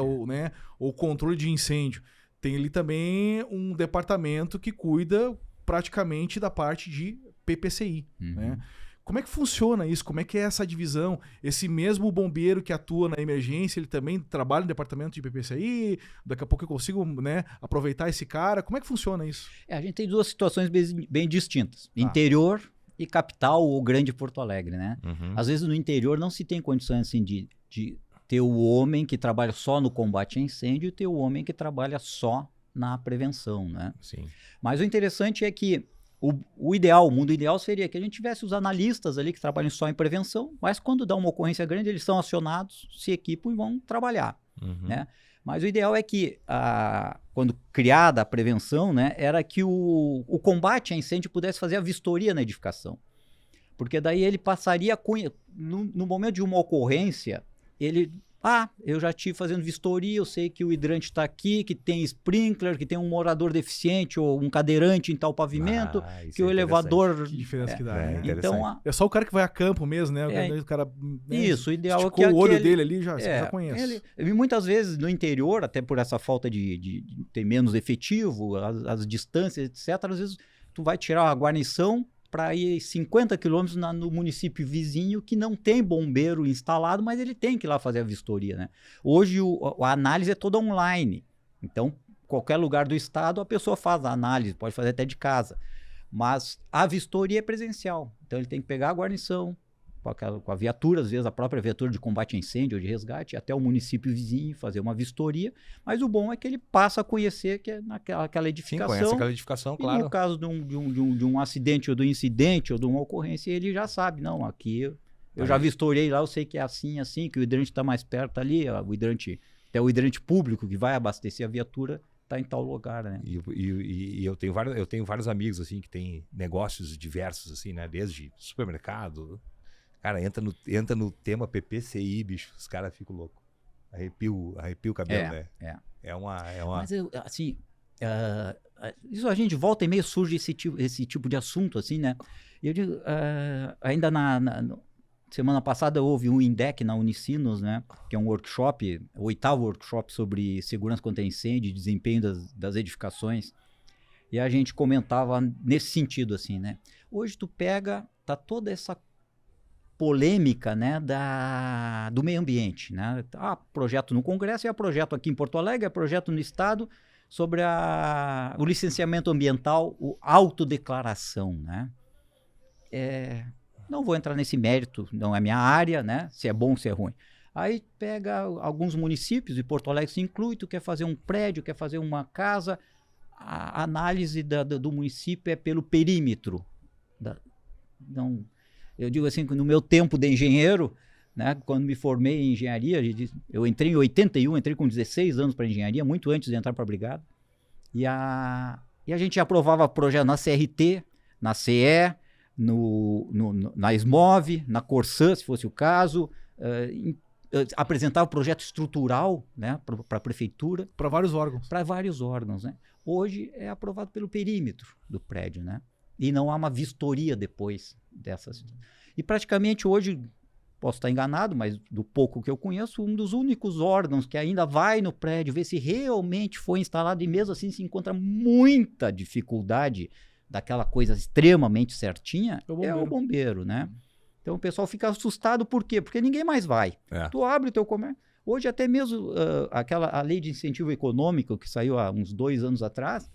Ou controle de incêndio. Tem ali também um departamento que cuida praticamente da parte de PPCI, né? Como é que funciona isso? Como é que é essa divisão? Esse mesmo bombeiro que atua na emergência, ele também trabalha no departamento de PPCI? Daqui a pouco eu consigo, né, aproveitar esse cara? Como é que funciona isso? A gente tem duas situações bem distintas. Interior e capital ou grande Porto Alegre, né? Às vezes no interior não se tem condições assim de ter o homem que trabalha só no combate a incêndio e ter o homem que trabalha só na prevenção, né? Sim. Mas o interessante é que o mundo ideal seria que a gente tivesse os analistas ali que trabalham só em prevenção, mas quando dá uma ocorrência grande, eles são acionados, se equipam e vão trabalhar, né? Mas o ideal é que, quando criada a prevenção, né, era que o combate a incêndio pudesse fazer a vistoria na edificação. Porque daí ele passaria, no momento de uma ocorrência, eu já estive fazendo vistoria, eu sei que o hidrante está aqui, que tem sprinkler, que tem um morador deficiente ou um cadeirante em tal pavimento, que o elevador... Que diferença que dá, né? Então, é só o cara que vai a campo mesmo, né? O cara, né? Isso, o ideal é que o olho dele ali já conhece. E muitas vezes no interior, até por essa falta de ter menos efetivo, as distâncias, etc., às vezes tu vai tirar a guarnição para ir 50 quilômetros no município vizinho que não tem bombeiro instalado, mas ele tem que ir lá fazer a vistoria, né? Hoje a análise é toda online. Então, qualquer lugar do estado a pessoa faz a análise, pode fazer até de casa. Mas a vistoria é presencial. Então ele tem que pegar a guarnição com a viatura, às vezes a própria viatura de combate a incêndio ou de resgate, até o município vizinho fazer uma vistoria. Mas o bom é que ele passa a conhecer que é aquela edificação. Sim, conhece aquela edificação, claro. E no caso de um acidente ou de um incidente ou de uma ocorrência, ele já sabe, não, aqui eu já vistoriei lá, eu sei que é assim, que o hidrante está mais perto ali, até o hidrante público que vai abastecer a viatura está em tal lugar, né? E eu tenho vários amigos, assim, que têm negócios diversos, assim, né? Desde supermercado. Cara, entra no tema PPCI, bicho, os caras ficam loucos. Arrepio o cabelo, né? É uma... Mas, assim, isso a gente volta e meio surge esse tipo de assunto, assim, né? E eu digo, ainda semana passada houve um INDEC na Unicinos, né? Que é um workshop, o 8º workshop sobre segurança contra incêndio e desempenho das edificações. E a gente comentava nesse sentido, assim, né? Hoje tá toda essa polêmica, né, do meio ambiente, né? Projeto no Congresso, projeto aqui em Porto Alegre, projeto no Estado sobre o licenciamento ambiental, a autodeclaração, né? Não vou entrar nesse mérito, não é minha área, né? Se é bom ou se é ruim. Aí pega alguns municípios, e Porto Alegre se inclui, tu quer fazer um prédio, quer fazer uma casa, a análise do município é pelo perímetro. Eu digo assim, que no meu tempo de engenheiro, né, quando me formei em engenharia, eu entrei em 81, entrei com 16 anos para engenharia, muito antes de entrar para a brigada, e a gente aprovava projeto na CRT, na CE, na SMOV, na Corsã, se fosse o caso, apresentava projeto estrutural, né, para a prefeitura. Para vários órgãos. Para vários órgãos, né? Hoje é aprovado pelo perímetro do prédio, né? E não há uma vistoria depois dessas. E praticamente hoje, posso estar enganado, mas do pouco que eu conheço, um dos únicos órgãos que ainda vai no prédio ver se realmente foi instalado, e mesmo assim se encontra muita dificuldade daquela coisa extremamente certinha, é o bombeiro, né? Então o pessoal fica assustado, por quê? Porque ninguém mais vai. Tu abre o teu comércio. Hoje até mesmo a lei de incentivo econômico que saiu há uns 2 anos atrás,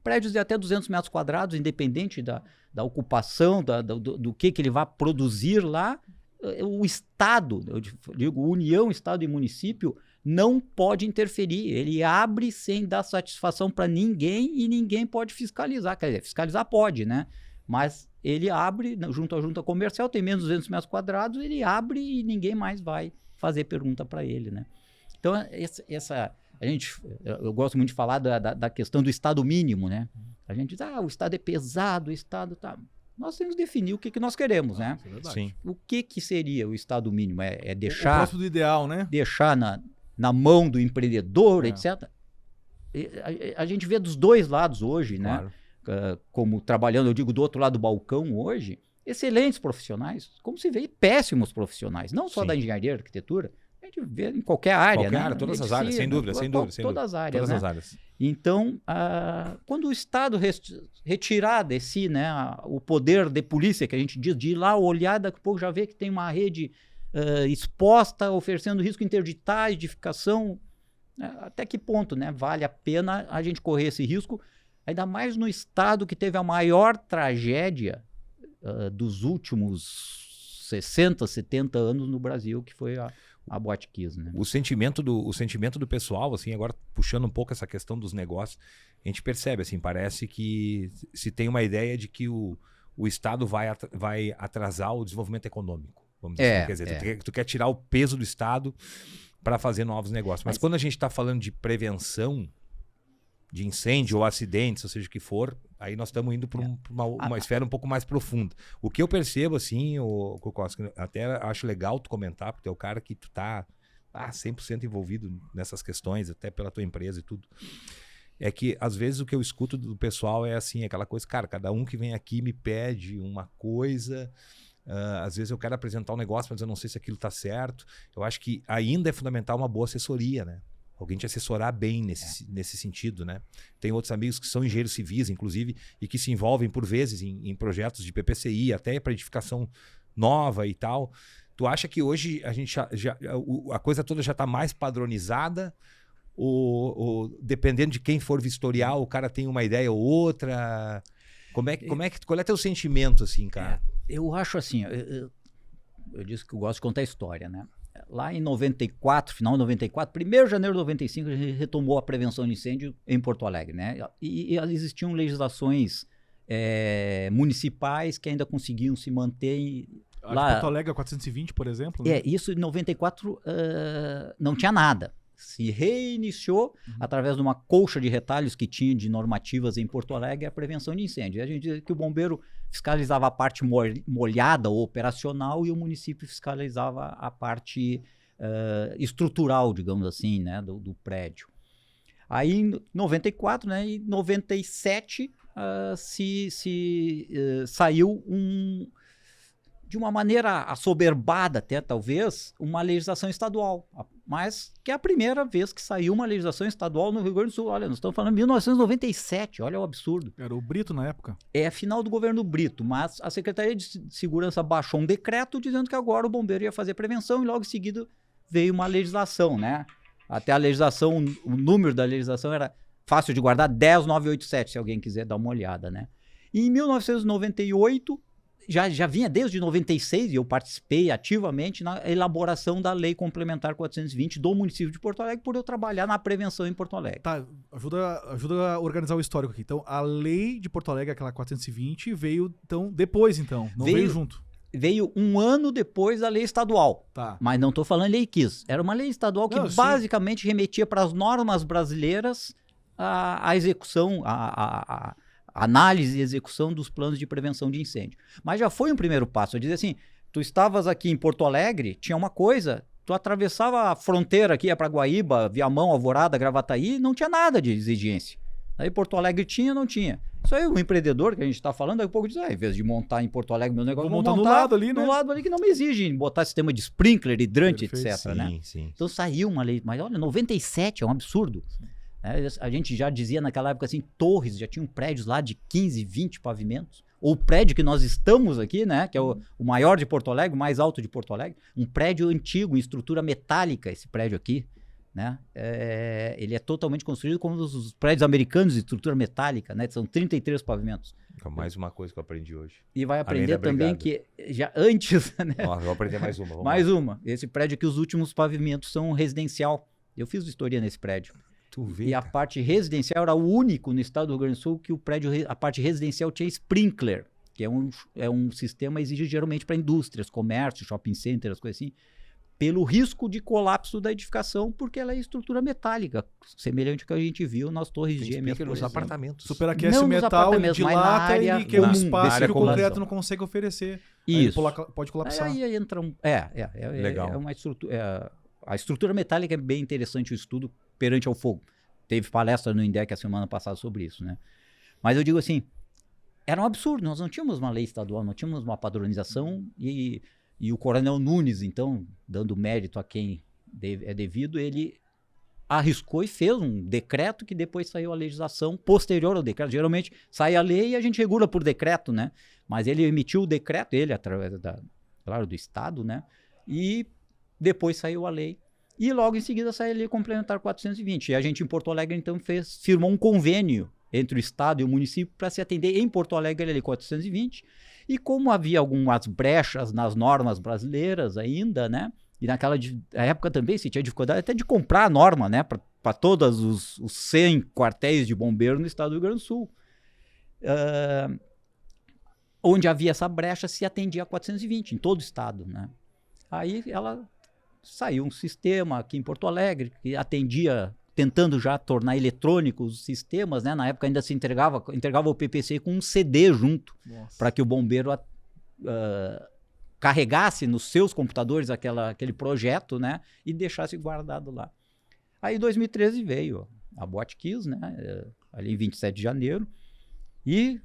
prédios de até 200 metros quadrados, independente da ocupação, do que ele vai produzir lá, o Estado, eu digo União, Estado e município, não pode interferir. Ele abre sem dar satisfação para ninguém e ninguém pode fiscalizar. Quer dizer, fiscalizar pode, né? Mas ele abre, junto à junta comercial, tem menos de 200 metros quadrados, ele abre e ninguém mais vai fazer pergunta para ele, né? Então, eu gosto muito de falar da questão do Estado mínimo, né? A gente diz, o Estado é pesado, o Estado tá... Nós temos que definir o que nós queremos, né? Sim. O que seria o Estado mínimo? É deixar... O próximo do ideal, né? Deixar na mão do empreendedor, etc. A gente vê dos dois lados hoje, Claro. né? Como trabalhando, eu digo, do outro lado do balcão hoje, excelentes profissionais, como se vê péssimos profissionais, não só Sim. da engenharia e arquitetura, a gente vê em qualquer área, Qualquer né? área, todas as Medicina, áreas, sem dúvida, sem dúvida. Todas as áreas, Todas né? as áreas. Então, quando o Estado retirar de si, né, o poder de polícia, que a gente diz, de ir lá olhar, daqui a pouco já vê que tem uma rede exposta, oferecendo risco interditar, edificação, até que ponto, né, vale a pena a gente correr esse risco, ainda mais no Estado que teve a maior tragédia dos últimos 60, 70 anos no Brasil, que foi a Boate Kiss, né? O sentimento do pessoal, assim, agora puxando um pouco essa questão dos negócios, a gente percebe, assim, parece que se tem uma ideia de que o Estado vai atrasar o desenvolvimento econômico. Vamos dizer assim. Quer dizer, tu quer tirar o peso do Estado para fazer novos negócios. Mas quando a gente está falando de prevenção de incêndio ou acidentes, ou seja o que for, aí nós estamos indo para uma esfera um pouco mais profunda. O que eu percebo, assim, o Kokoski, até acho legal tu comentar, porque tu é o cara que tu tá 100% envolvido nessas questões, até pela tua empresa e tudo. É que, às vezes, o que eu escuto do pessoal é assim, aquela coisa, cara, cada um que vem aqui me pede uma coisa, às vezes eu quero apresentar um negócio, mas eu não sei se aquilo tá certo. Eu acho que ainda é fundamental uma boa assessoria, né? Alguém te assessorar bem nesse sentido, né? Tem outros amigos que são engenheiros civis, inclusive, e que se envolvem, por vezes, em projetos de PPCI, até para edificação nova e tal. Tu acha que hoje a coisa toda já está mais padronizada? Ou dependendo de quem for vistorial, o cara tem uma ideia ou outra? Qual é teu sentimento, assim, cara? Eu acho assim, eu disse que eu gosto de contar história, né? Lá em 94, final de 94, 1º de janeiro de 95, a gente retomou a prevenção de incêndio em Porto Alegre, né? E existiam legislações municipais que ainda conseguiam se manter. Lá, Porto Alegre 420, por exemplo? Né? Isso em 94 não tinha nada. Se reiniciou através de uma colcha de retalhos que tinha de normativas em Porto Alegre a prevenção de incêndio. A gente dizia que o bombeiro fiscalizava a parte molhada ou operacional e o município fiscalizava a parte estrutural, digamos assim, né, do prédio. Aí em 94, né, em 97 saiu de uma maneira assoberbada até, talvez, uma legislação estadual. Mas que é a primeira vez que saiu uma legislação estadual no Rio Grande do Sul. Olha, nós estamos falando de 1997, olha o absurdo. Era o Brito na época. É final do governo Brito, mas a Secretaria de Segurança baixou um decreto dizendo que agora o bombeiro ia fazer prevenção e logo em seguida veio uma legislação, né? Até a legislação, o número da legislação era fácil de guardar, 10987, se alguém quiser dar uma olhada, né? E em 1998... Já vinha desde 96, e eu participei ativamente na elaboração da Lei Complementar 420 do município de Porto Alegre, por eu trabalhar na prevenção em Porto Alegre. Tá, ajuda a organizar o histórico aqui. Então, a Lei de Porto Alegre, aquela 420, veio então depois, então, não veio junto. Veio um ano depois da lei estadual. Tá. Mas não estou falando lei Kiss. Era uma lei estadual que basicamente remetia para as normas brasileiras a execução, a análise e execução dos planos de prevenção de incêndio. Mas já foi um primeiro passo. Eu dizia assim, tu estavas aqui em Porto Alegre, tinha uma coisa, tu atravessava a fronteira aqui, ia para Guaíba, Viamão, Alvorada, Gravataí, não tinha nada de exigência. Aí Porto Alegre tinha, não tinha. Isso aí, o empreendedor que a gente está falando, daqui a pouco diz, em vez de montar em Porto Alegre meu negócio, vou montar no lado ali, né? No lado ali que não me exige botar sistema de sprinkler, hidrante, etc. Sim, né? sim. Então saiu uma lei, mas olha, 97 é um absurdo. A gente já dizia naquela época assim, Torres, já tinham prédios lá de 15, 20 pavimentos. Ou o prédio que nós estamos aqui, né, que é o maior de Porto Alegre, o mais alto de Porto Alegre, um prédio antigo, em estrutura metálica, esse prédio aqui, né, ele é totalmente construído como os prédios americanos de estrutura metálica, né, são 33 pavimentos. Mais uma coisa que eu aprendi hoje. E vai aprender também que já antes, né, eu vou aprender mais uma. Mais uma. Esse prédio aqui, os últimos pavimentos são residencial. Eu fiz história nesse prédio. E a parte residencial era o único no estado do Rio Grande do Sul que o prédio, a parte residencial tinha sprinkler, que é um sistema exigido geralmente para indústrias, comércio, shopping center, as coisas assim, pelo risco de colapso da edificação, porque ela é estrutura metálica, semelhante ao que a gente viu nas torres gêmeas, por nos exemplo. Apartamentos. Superaquece o metal, ele dilata e que é um espaço que o concreto não consegue oferecer. Isso. Aí pode colapsar. Aí entra Legal. é uma estrutura... A estrutura metálica é bem interessante o estudo perante ao fogo. Teve palestra no INDEC a semana passada sobre isso, né? Mas eu digo assim, era um absurdo, nós não tínhamos uma lei estadual, não tínhamos uma padronização e o Coronel Nunes, então, dando mérito a quem é devido, ele arriscou e fez um decreto que depois saiu a legislação posterior ao decreto. Geralmente sai a lei e a gente regula por decreto, né? Mas ele emitiu o decreto, ele através claro, do Estado, né? E depois saiu a lei. E logo em seguida saiu a lei complementar 420. E a gente em Porto Alegre, então, firmou um convênio entre o Estado e o município para se atender em Porto Alegre a lei 420. E como havia algumas brechas nas normas brasileiras ainda, né? E naquela época também se tinha dificuldade até de comprar a norma, né? Para todos os 100 quartéis de bombeiro no estado do Rio Grande do Sul. Onde havia essa brecha se atendia a 420, em todo o estado, né? Aí saiu um sistema aqui em Porto Alegre que atendia, tentando já tornar eletrônicos os sistemas, né? Na época ainda se entregava o PPC com um CD junto, para que o bombeiro carregasse nos seus computadores aquele projeto, né? E deixasse guardado lá. Aí em 2013 veio a Botkiss, né? Ali em 27 de janeiro. E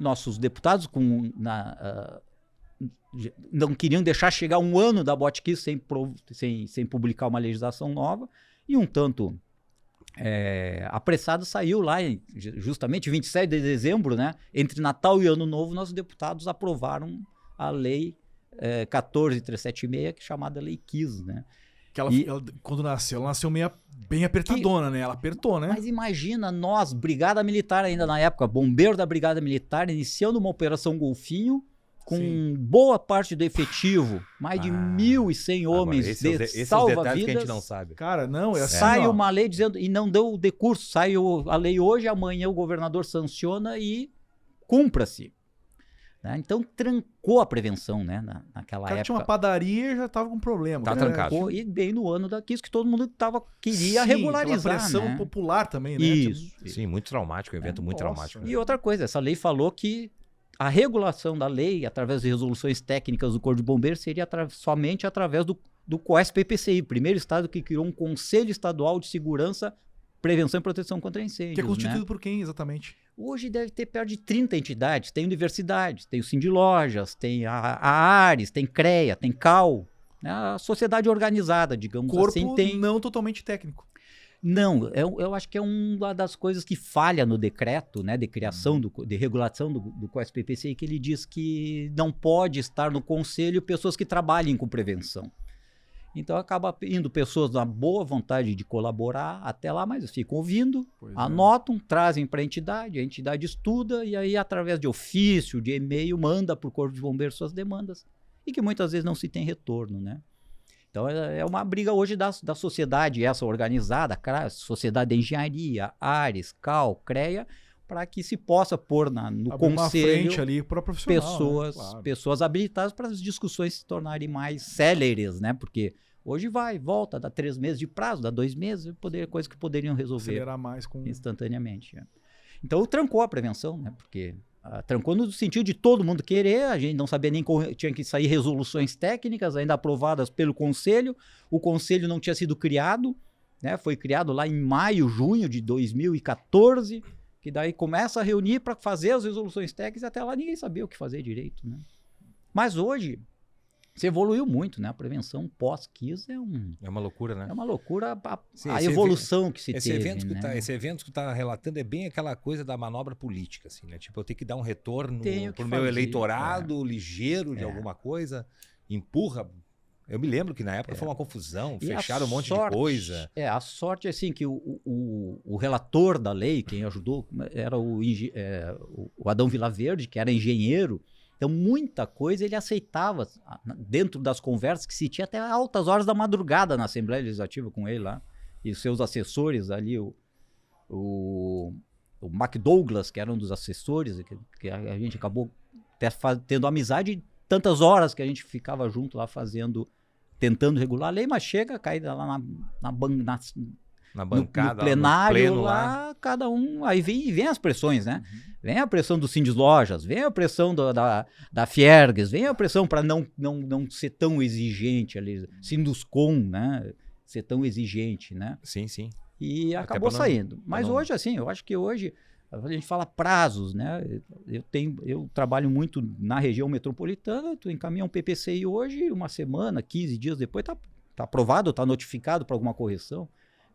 nossos deputados não queriam deixar chegar um ano da Botkiss sem publicar uma legislação nova. E um tanto apressado saiu lá, justamente 27 de dezembro, né? Entre Natal e Ano Novo, nossos deputados aprovaram a lei 14.376, que é chamada Lei Kiss, né? Que ela, quando nasceu, ela nasceu bem apertadona, né? Ela apertou, né? Mas imagina nós, Brigada Militar ainda na época, bombeiro da Brigada Militar, iniciando uma Operação Golfinho, com boa parte do efetivo, mais de 1.100 homens esses salva-vidas. Detalhes que a gente não sabe. Cara, não, é assim, sai uma lei dizendo, e não deu o decurso, sai a lei hoje, amanhã o governador sanciona e cumpra-se. Né? Então trancou a prevenção, né? Naquela época. Tinha uma padaria e já tava com problema. Tá trancado. E bem no ano daquilo que todo mundo queria regularizar. Pressão né? popular também, né? Isso. Sim, muito traumático, um evento muito traumático. E outra coisa, essa lei falou que a regulação da lei, através de resoluções técnicas do Corpo de Bombeiros, seria somente através do COES-PPCI, primeiro estado que criou um Conselho Estadual de Segurança, Prevenção e Proteção contra Incêndios. Que é constituído né? por quem, exatamente? Hoje deve ter perto de 30 entidades. Tem universidades, tem o Sindilojas, tem a Ares, tem CREA, tem CAL. Né? A sociedade organizada, digamos assim. Corpo não totalmente técnico. Não, eu acho que é uma das coisas que falha no decreto, né, de criação, de regulação do COES-PPCI, que ele diz que não pode estar no conselho pessoas que trabalhem com prevenção. Então acaba indo pessoas na boa vontade de colaborar até lá, mas ficam ouvindo, anotam, trazem para a entidade estuda e aí através de ofício, de e-mail, manda para o Corpo de Bombeiros suas demandas e que muitas vezes não se tem retorno, né? Então é uma briga hoje da sociedade, essa organizada, Sociedade de Engenharia, Ares, CAL, CREA, para que se possa pôr no conselho ali para profissional, pessoas habilitadas para as discussões se tornarem mais céleres, né? Porque hoje volta, dá 3 meses de prazo, dá 2 meses, coisas que poderiam resolver acelerar mais instantaneamente. Então trancou a prevenção, né? Porque trancou no sentido de todo mundo querer, a gente não sabia nem como tinha que sair resoluções técnicas ainda aprovadas pelo Conselho, o Conselho não tinha sido criado, né? Foi criado lá em maio, junho de 2014, que daí começa a reunir para fazer as resoluções técnicas e até lá ninguém sabia o que fazer direito, né? Mas hoje se evoluiu muito, né? A prevenção pós-Kiss é uma loucura, né? É uma loucura a evolução que se teve. Esse evento que tá relatando é bem aquela coisa da manobra política, assim, né? Tipo, eu tenho que dar um retorno pro meu eleitorado ligeiro de alguma coisa, empurra. Eu me lembro que na época foi uma confusão, fecharam um monte de coisa. A sorte é assim que o relator da lei, quem ajudou, era o Adão Vilaverde, que era engenheiro. Então, muita coisa ele aceitava dentro das conversas que se tinha até altas horas da madrugada na Assembleia Legislativa com ele lá. E os seus assessores ali, o McDouglas, que era um dos assessores, que a gente acabou tendo amizade tantas horas que a gente ficava junto lá tentando regular a lei, mas cai lá Na bancada, no plenário, no pleno lá, cada um... Aí vem as pressões, né? Vem a pressão do Sindes Lojas, vem a pressão da Fiergues, vem a pressão para não ser tão exigente ali, Sinduscom, né? Ser tão exigente, né? Sim, sim. E acabou saindo. Mas hoje, assim, eu acho que hoje a gente fala prazos, né? Eu trabalho muito na região metropolitana, tu encaminha um PPCI hoje, uma semana, 15 dias depois, tá aprovado, tá notificado para alguma correção.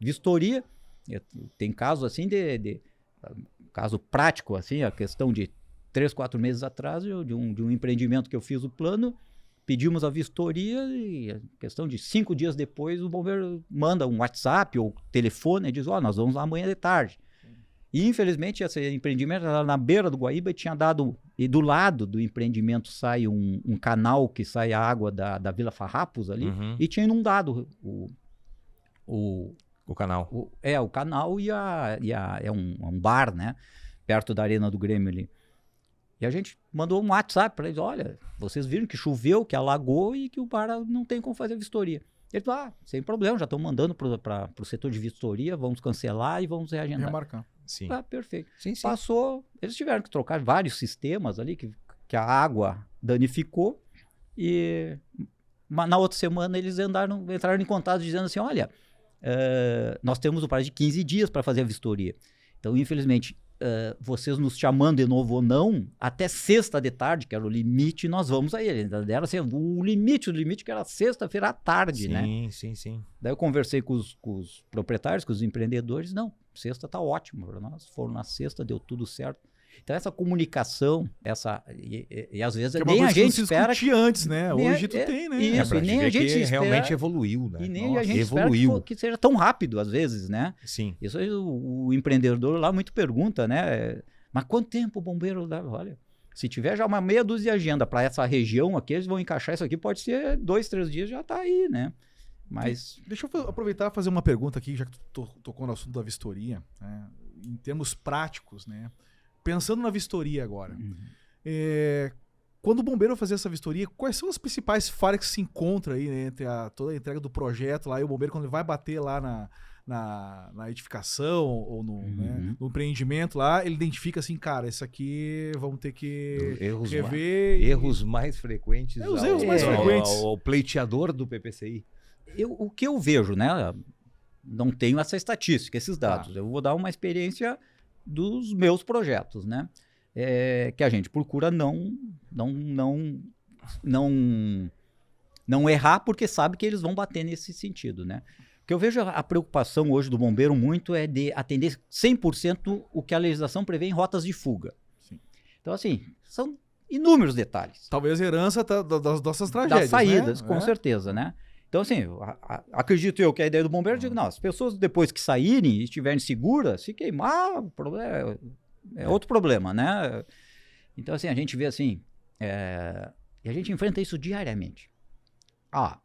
Vistoria, tem casos assim caso prático, assim, a questão de 3, 4 meses atrás, de um empreendimento que eu fiz o plano, pedimos a vistoria e a questão de 5 dias depois o bombeiro manda um WhatsApp ou telefone e diz, nós vamos lá amanhã de tarde. E infelizmente esse empreendimento era na beira do Guaíba e tinha dado, e do lado do empreendimento sai um canal que sai a água da Vila Farrapos ali, e tinha inundado o canal. O canal e é um bar, né? Perto da Arena do Grêmio ali. E a gente mandou um WhatsApp para eles, olha, vocês viram que choveu, que alagou e que o bar não tem como fazer vistoria. Ele falou, sem problema, já estão mandando para o setor de vistoria, vamos cancelar e vamos reagendar. Remarcar. Sim. Perfeito. Sim. Passou, eles tiveram que trocar vários sistemas ali que a água danificou e na outra semana eles entraram em contato dizendo assim, olha, nós temos o prazo de 15 dias para fazer a vistoria. Então, infelizmente, vocês nos chamando de novo ou não, até sexta de tarde, que era o limite, nós vamos a ele. Era assim, o limite que era sexta-feira à tarde, né? Sim. Daí eu conversei com os proprietários, com os empreendedores, não, sexta tá ótimo para nós, foram na sexta, deu tudo certo. Então essa comunicação, e às vezes nem a gente espera que antes, né? Hoje tu tem, né? Isso, e nem a gente espera, realmente evoluiu, né? E nem a gente espera que seja tão rápido às vezes, né? Sim. Isso aí o empreendedor lá muito pergunta, né? Mas quanto tempo o bombeiro dá? Olha, se tiver já uma meia dúzia de agenda para essa região aqui, eles vão encaixar isso aqui, pode ser 2, 3 dias, já tá aí, né? Mas... Deixa eu aproveitar e fazer uma pergunta aqui, já que tu tocou no assunto da vistoria, né? Em termos práticos, né? Pensando na vistoria agora, quando o bombeiro vai fazer essa vistoria, quais são as principais falhas que se encontra aí, né, entre toda a entrega do projeto lá e o bombeiro quando ele vai bater lá na edificação ou né, no empreendimento lá, ele identifica assim, cara, isso aqui vamos ter que rever. Erros mais frequentes. Os erros mais frequentes. O pleiteador do PPCI. O que eu vejo, né, não tenho essa estatística, esses dados, eu vou dar uma experiência dos meus projetos, né? Que a gente procura não errar porque sabe que eles vão bater nesse sentido, né? O que eu vejo a preocupação hoje do bombeiro muito é de atender 100% o que a legislação prevê em rotas de fuga. Sim. Então, assim, são inúmeros detalhes. Talvez herança das nossas tragédias, das saídas, né? Com certeza, né? Então, assim, acredito eu que a ideia do bombeiro, eu digo, não, as pessoas depois que saírem e estiverem seguras, se queimar, é outro problema, né? Então, assim, a gente vê assim, e a gente enfrenta isso diariamente.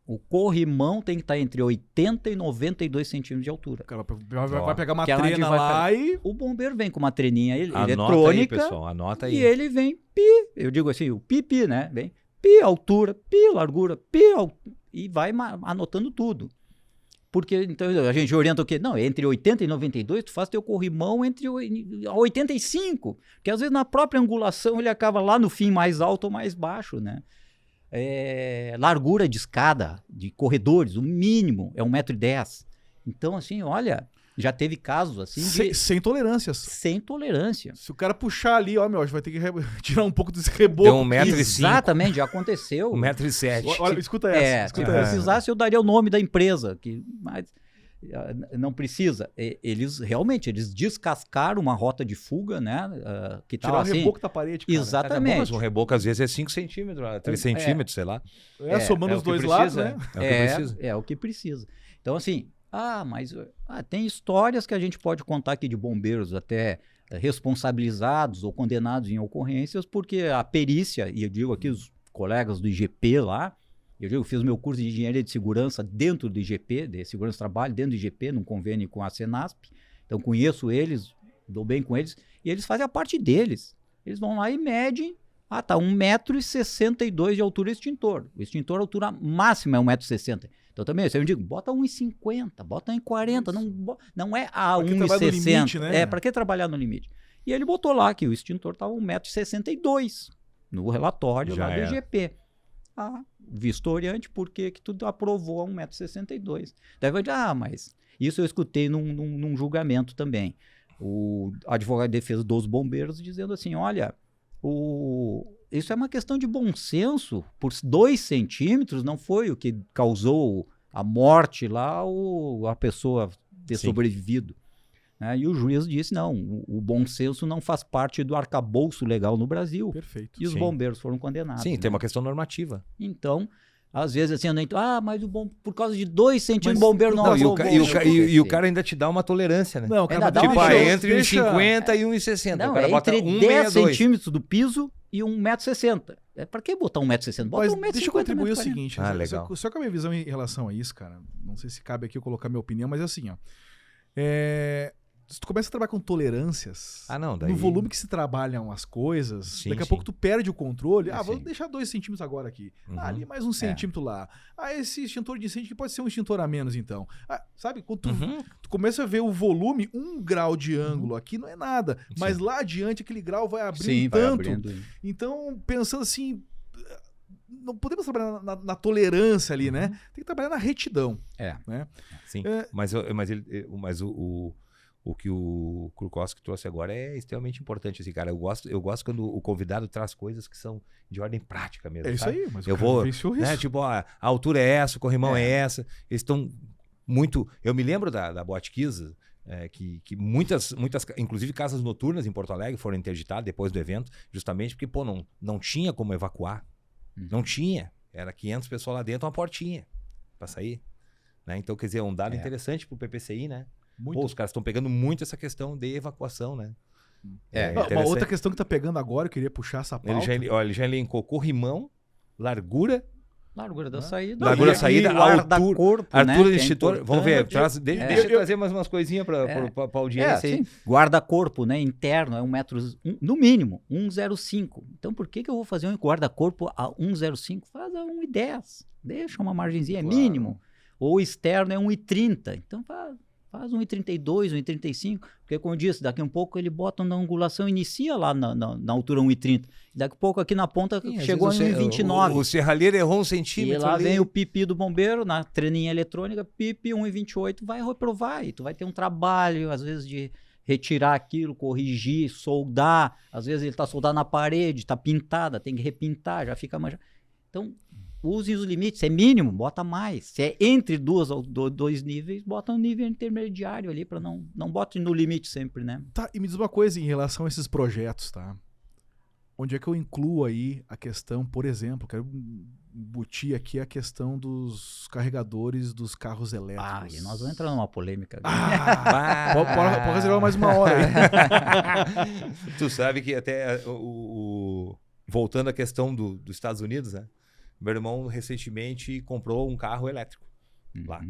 O corrimão tem que estar entre 80 e 92 centímetros de altura. O cara vai pegar uma trena lá e... O bombeiro vem com uma treninha eletrônica. Anota aí, pessoal, anota aí. E ele vem, eu digo assim, o pi, né? Vem altura, largura, altura. E vai anotando tudo. Porque, então, a gente orienta o quê? Não, entre 80 e 92, tu faz teu corrimão entre 85. Porque, às vezes, na própria angulação, ele acaba lá no fim mais alto ou mais baixo, né? Largura de escada, de corredores, o mínimo é 1,10 m. Então, assim, olha... Já teve casos assim sem tolerâncias. Sem tolerância. Se o cara puxar ali, vai ter que tirar um pouco desse reboco. Deu 1,05 m. Exatamente, já aconteceu. 1,07 m. Olha, escuta essa. Se precisasse, eu daria o nome da empresa. Mas não precisa. Eles descascaram uma rota de fuga, né? Que tirar o reboco da parede, cara. Exatamente. Mas um reboco às vezes é 5 centímetros, 3 centímetros, sei lá. Somando os dois lados, né? É o que precisa. Então, assim... mas tem histórias que a gente pode contar aqui de bombeiros até responsabilizados ou condenados em ocorrências, porque a perícia, e eu digo aqui os colegas do IGP lá, eu fiz meu curso de engenharia de segurança dentro do IGP, de segurança do trabalho, dentro do IGP, num convênio com a Senasp, então conheço eles, dou bem com eles, e eles fazem a parte deles. Eles vão lá e medem, 1,62 m de altura o extintor. O extintor, a altura máxima é 1,60 m. Então também, se eu digo, bota 1,50, bota 1,40, não é a 1,60. Né? Para que trabalhar no limite? E ele botou lá que o extintor estava 1,62 m no relatório lá do IGP. Vistoriante, por que tu aprovou a 1,62 m? Daí vai dizer, mas isso eu escutei num julgamento também. O advogado de defesa dos bombeiros dizendo assim, olha, isso é uma questão de bom senso, por 2 centímetros não foi o que causou a morte lá, a pessoa ter sobrevivido. Né? E o juiz disse, não, o bom senso não faz parte do arcabouço legal no Brasil. Perfeito. E os bombeiros foram condenados. Sim, né? tem uma questão normativa. Então, às vezes assim, mas por causa de 2 centímetros o bombeiro não aprovou. E o cara ainda te dá uma tolerância, né? Não, o cara tipo, entre 1,50 e 1,60. Não, o cara bota entre 10 centímetros do piso e 1,60 m. Pra que botar 1,60 m? Bota 1,50 m. Deixa eu contribuir o seguinte. Legal. Só com a minha visão em relação a isso, cara, não sei se cabe aqui eu colocar minha opinião, mas é assim, ó. Se tu começa a trabalhar com tolerâncias, no volume que se trabalham as coisas, daqui a pouco tu perde o controle. Vou deixar 2 centímetros agora aqui. Ali mais 1 centímetro lá. Esse extintor de incêndio que pode ser um extintor a menos, então. Sabe? Quando tu começa a ver o volume, 1 grau de ângulo aqui não é nada. Mas lá adiante aquele grau vai abrir tanto. Vai abrindo. Então, pensando assim, não podemos trabalhar na tolerância ali, né? Tem que trabalhar na retidão. Né? Sim, mas o que o Krukowski trouxe agora é extremamente importante, assim, cara. Eu gosto quando o convidado traz coisas que são de ordem prática mesmo. É isso aí, mas eu vou, né, tipo, a altura é essa, o corrimão é essa. Eles estão muito... Eu me lembro da Botkiss, que muitas, inclusive casas noturnas em Porto Alegre foram interditadas depois do evento, justamente porque, não tinha como evacuar. Não tinha. Era 500 pessoas lá dentro, uma portinha para sair. Né? Então, quer dizer, um dado interessante pro PPCI, né? Os caras estão pegando muito essa questão de evacuação, né? Uma outra questão que tá pegando agora, eu queria puxar essa pauta. Ele já elencou corrimão, largura da saída. Largura da saída, guarda-corpo, altura do é extintor. Vamos ver, deixa eu trazer mais umas coisinhas para a audiência aí. Guarda-corpo, né, interno, é 1 metro, no mínimo, 1,05. Então por que eu vou fazer um guarda-corpo a 1,05? Faz a 1,10. Deixa uma margenzinha, mínimo. Ou externo é 1,30. Então faz 1,32, 1,35, porque como eu disse, daqui a um pouco ele bota na angulação, inicia lá na altura 1,30. Daqui a pouco aqui na ponta chegou em 1,29. O serralheiro errou 1 centímetro. E lá vem o pipi do bombeiro, na treninha eletrônica, pipi 1,28, vai reprovar. E tu vai ter um trabalho, às vezes, de retirar aquilo, corrigir, soldar. Às vezes ele está soldado na parede, está pintada, tem que repintar, já fica manchado. Então, usem os limites, se é mínimo, bota mais. Se é entre 2 níveis, bota um nível intermediário ali, para não bote no limite sempre, né? Tá, e me diz uma coisa em relação a esses projetos, tá? Onde é que eu incluo aí a questão, por exemplo, quero embutir aqui a questão dos carregadores dos carros elétricos. E nós vamos entrar numa polêmica. Pode reservar mais 1 hora aí. Tu sabe que até voltando à questão dos Estados Unidos, né? Meu irmão recentemente comprou um carro elétrico lá.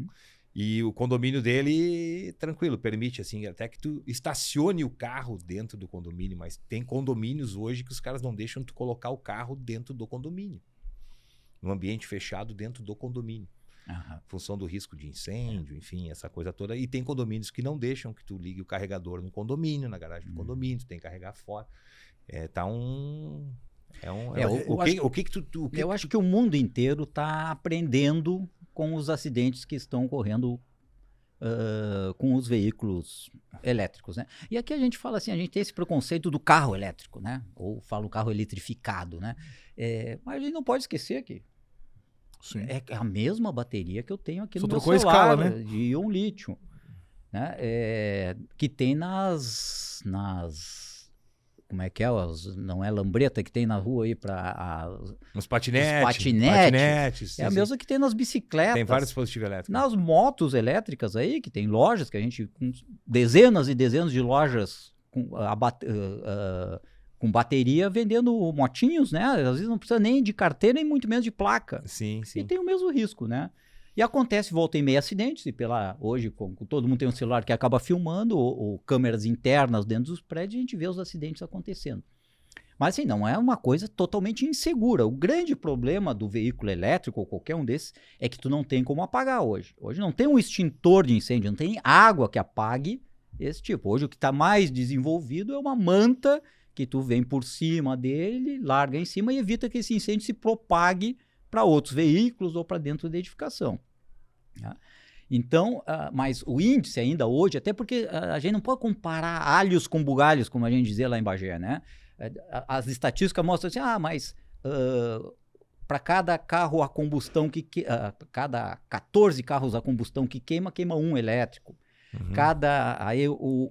E o condomínio dele, tranquilo, permite assim, até que tu estacione o carro dentro do condomínio, mas tem condomínios hoje que os caras não deixam tu colocar o carro dentro do condomínio. Num ambiente fechado dentro do condomínio. Em função do risco de incêndio, enfim, essa coisa toda. E tem condomínios que não deixam que tu ligue o carregador no condomínio, na garagem do condomínio, tu tem que carregar fora. Eu acho que o mundo inteiro está aprendendo com os acidentes que estão ocorrendo com os veículos elétricos, né? E aqui a gente fala assim, a gente tem esse preconceito do carro elétrico, né? Ou fala o carro eletrificado, né? Mas a gente não pode esquecer que é a mesma bateria que eu tenho aqui no meu celular, escala, né? De íon lítio, né? Que tem nas como é que é? Não é lambreta que tem na rua aí para os patinetes. É a mesma que tem nas bicicletas. Tem vários dispositivos elétricos. Nas motos elétricas aí, que tem lojas que a gente... com dezenas e dezenas de lojas com bateria vendendo motinhos, né? Às vezes não precisa nem de carteira, nem muito menos de placa. Sim. E tem o mesmo risco, né? E acontece, volta e meia acidentes, e hoje todo mundo tem um celular que acaba filmando, ou câmeras internas dentro dos prédios, a gente vê os acidentes acontecendo. Mas assim, não é uma coisa totalmente insegura. O grande problema do veículo elétrico, ou qualquer um desses, é que tu não tem como apagar hoje. Hoje não tem um extintor de incêndio, não tem água que apague esse tipo. Hoje o que está mais desenvolvido é uma manta que tu vem por cima dele, larga em cima e evita que esse incêndio se propague para outros veículos ou para dentro da edificação. Tá? Então, mas o índice ainda hoje, até porque a gente não pode comparar alhos com bugalhos, como a gente dizia lá em Bagé, né? As estatísticas mostram assim, mas para cada carro a combustão cada 14 carros a combustão que queima um elétrico.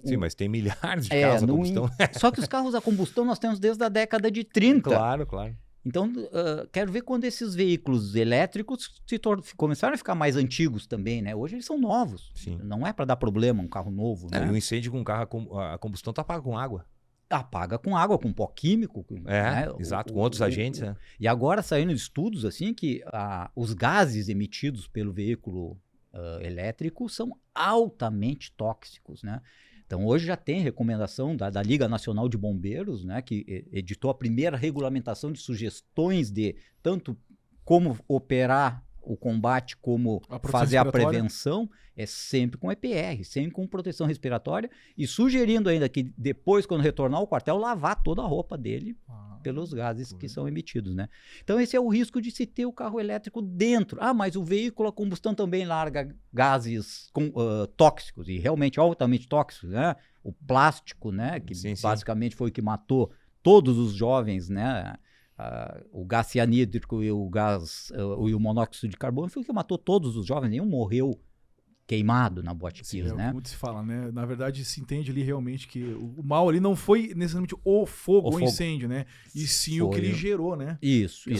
Sim, mas tem milhares de carros a combustão. Só que os carros a combustão nós temos desde a década de 30. Claro. Então, quero ver quando esses veículos elétricos começaram a ficar mais antigos também, né? Hoje eles são novos. Sim. Não é para dar problema um carro novo, né? E o incêndio com um carro a combustão tá apaga com água. Apaga com água, com pó químico. Né? Exato, com outros agentes. Né? E agora saindo estudos assim que os gases emitidos pelo veículo elétrico são altamente tóxicos, né? Então, hoje já tem recomendação da Liga Nacional de Bombeiros, né, que editou a primeira regulamentação de sugestões de tanto como operar o combate, como fazer a prevenção, é sempre com EPR, sempre com proteção respiratória, e sugerindo ainda que depois, quando retornar ao quartel, lavar toda a roupa dele pelos gases que são emitidos, né? Então, esse é o risco de se ter o carro elétrico dentro. Mas o veículo a combustão também larga gases tóxicos, e realmente altamente tóxicos, né? O plástico, né? Que basicamente foi o que matou todos os jovens, né? O gás cianídrico e o monóxido de carbono foi o que matou todos os jovens, nenhum morreu queimado na Botkiss, né? Como se fala, né? Na verdade, se entende ali realmente que o mal ali não foi necessariamente o fogo, o incêndio, né? E sim o que ele gerou, né? Isso.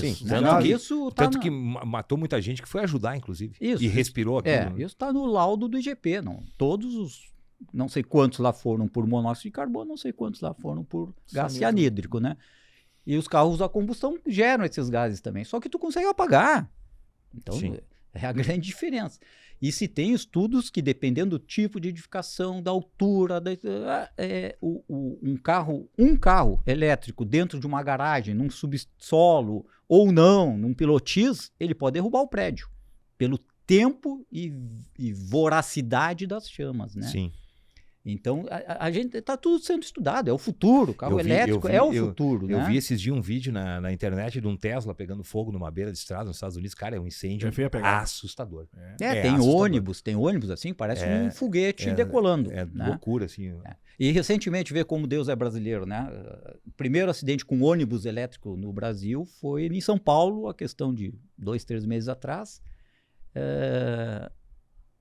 Tanto que matou muita gente que foi ajudar, inclusive. E respirou aquilo. Isso está no laudo do IGP, não. Todos os... Não sei quantos lá foram por monóxido de carbono, não sei quantos lá foram por gás cianídrico, né? E os carros a combustão geram esses gases também. Só que tu consegue apagar. Então, é a grande diferença. E se tem estudos que, dependendo do tipo de edificação, da altura, um carro elétrico dentro de uma garagem, num subsolo ou não, num pilotis, ele pode derrubar o prédio pelo tempo e voracidade das chamas, né? Sim. Então, a gente está tudo sendo estudado, é o futuro, o carro elétrico é o futuro, né? Eu vi esses dias um vídeo na internet de um Tesla pegando fogo numa beira de estrada nos Estados Unidos. Cara, é um incêndio assustador. Tem assustador. ônibus assim, parece um foguete decolando. Né? Loucura, assim. E recentemente, ver como Deus é brasileiro, né? O primeiro acidente com ônibus elétrico no Brasil foi em São Paulo, a questão de 2, 3 meses atrás.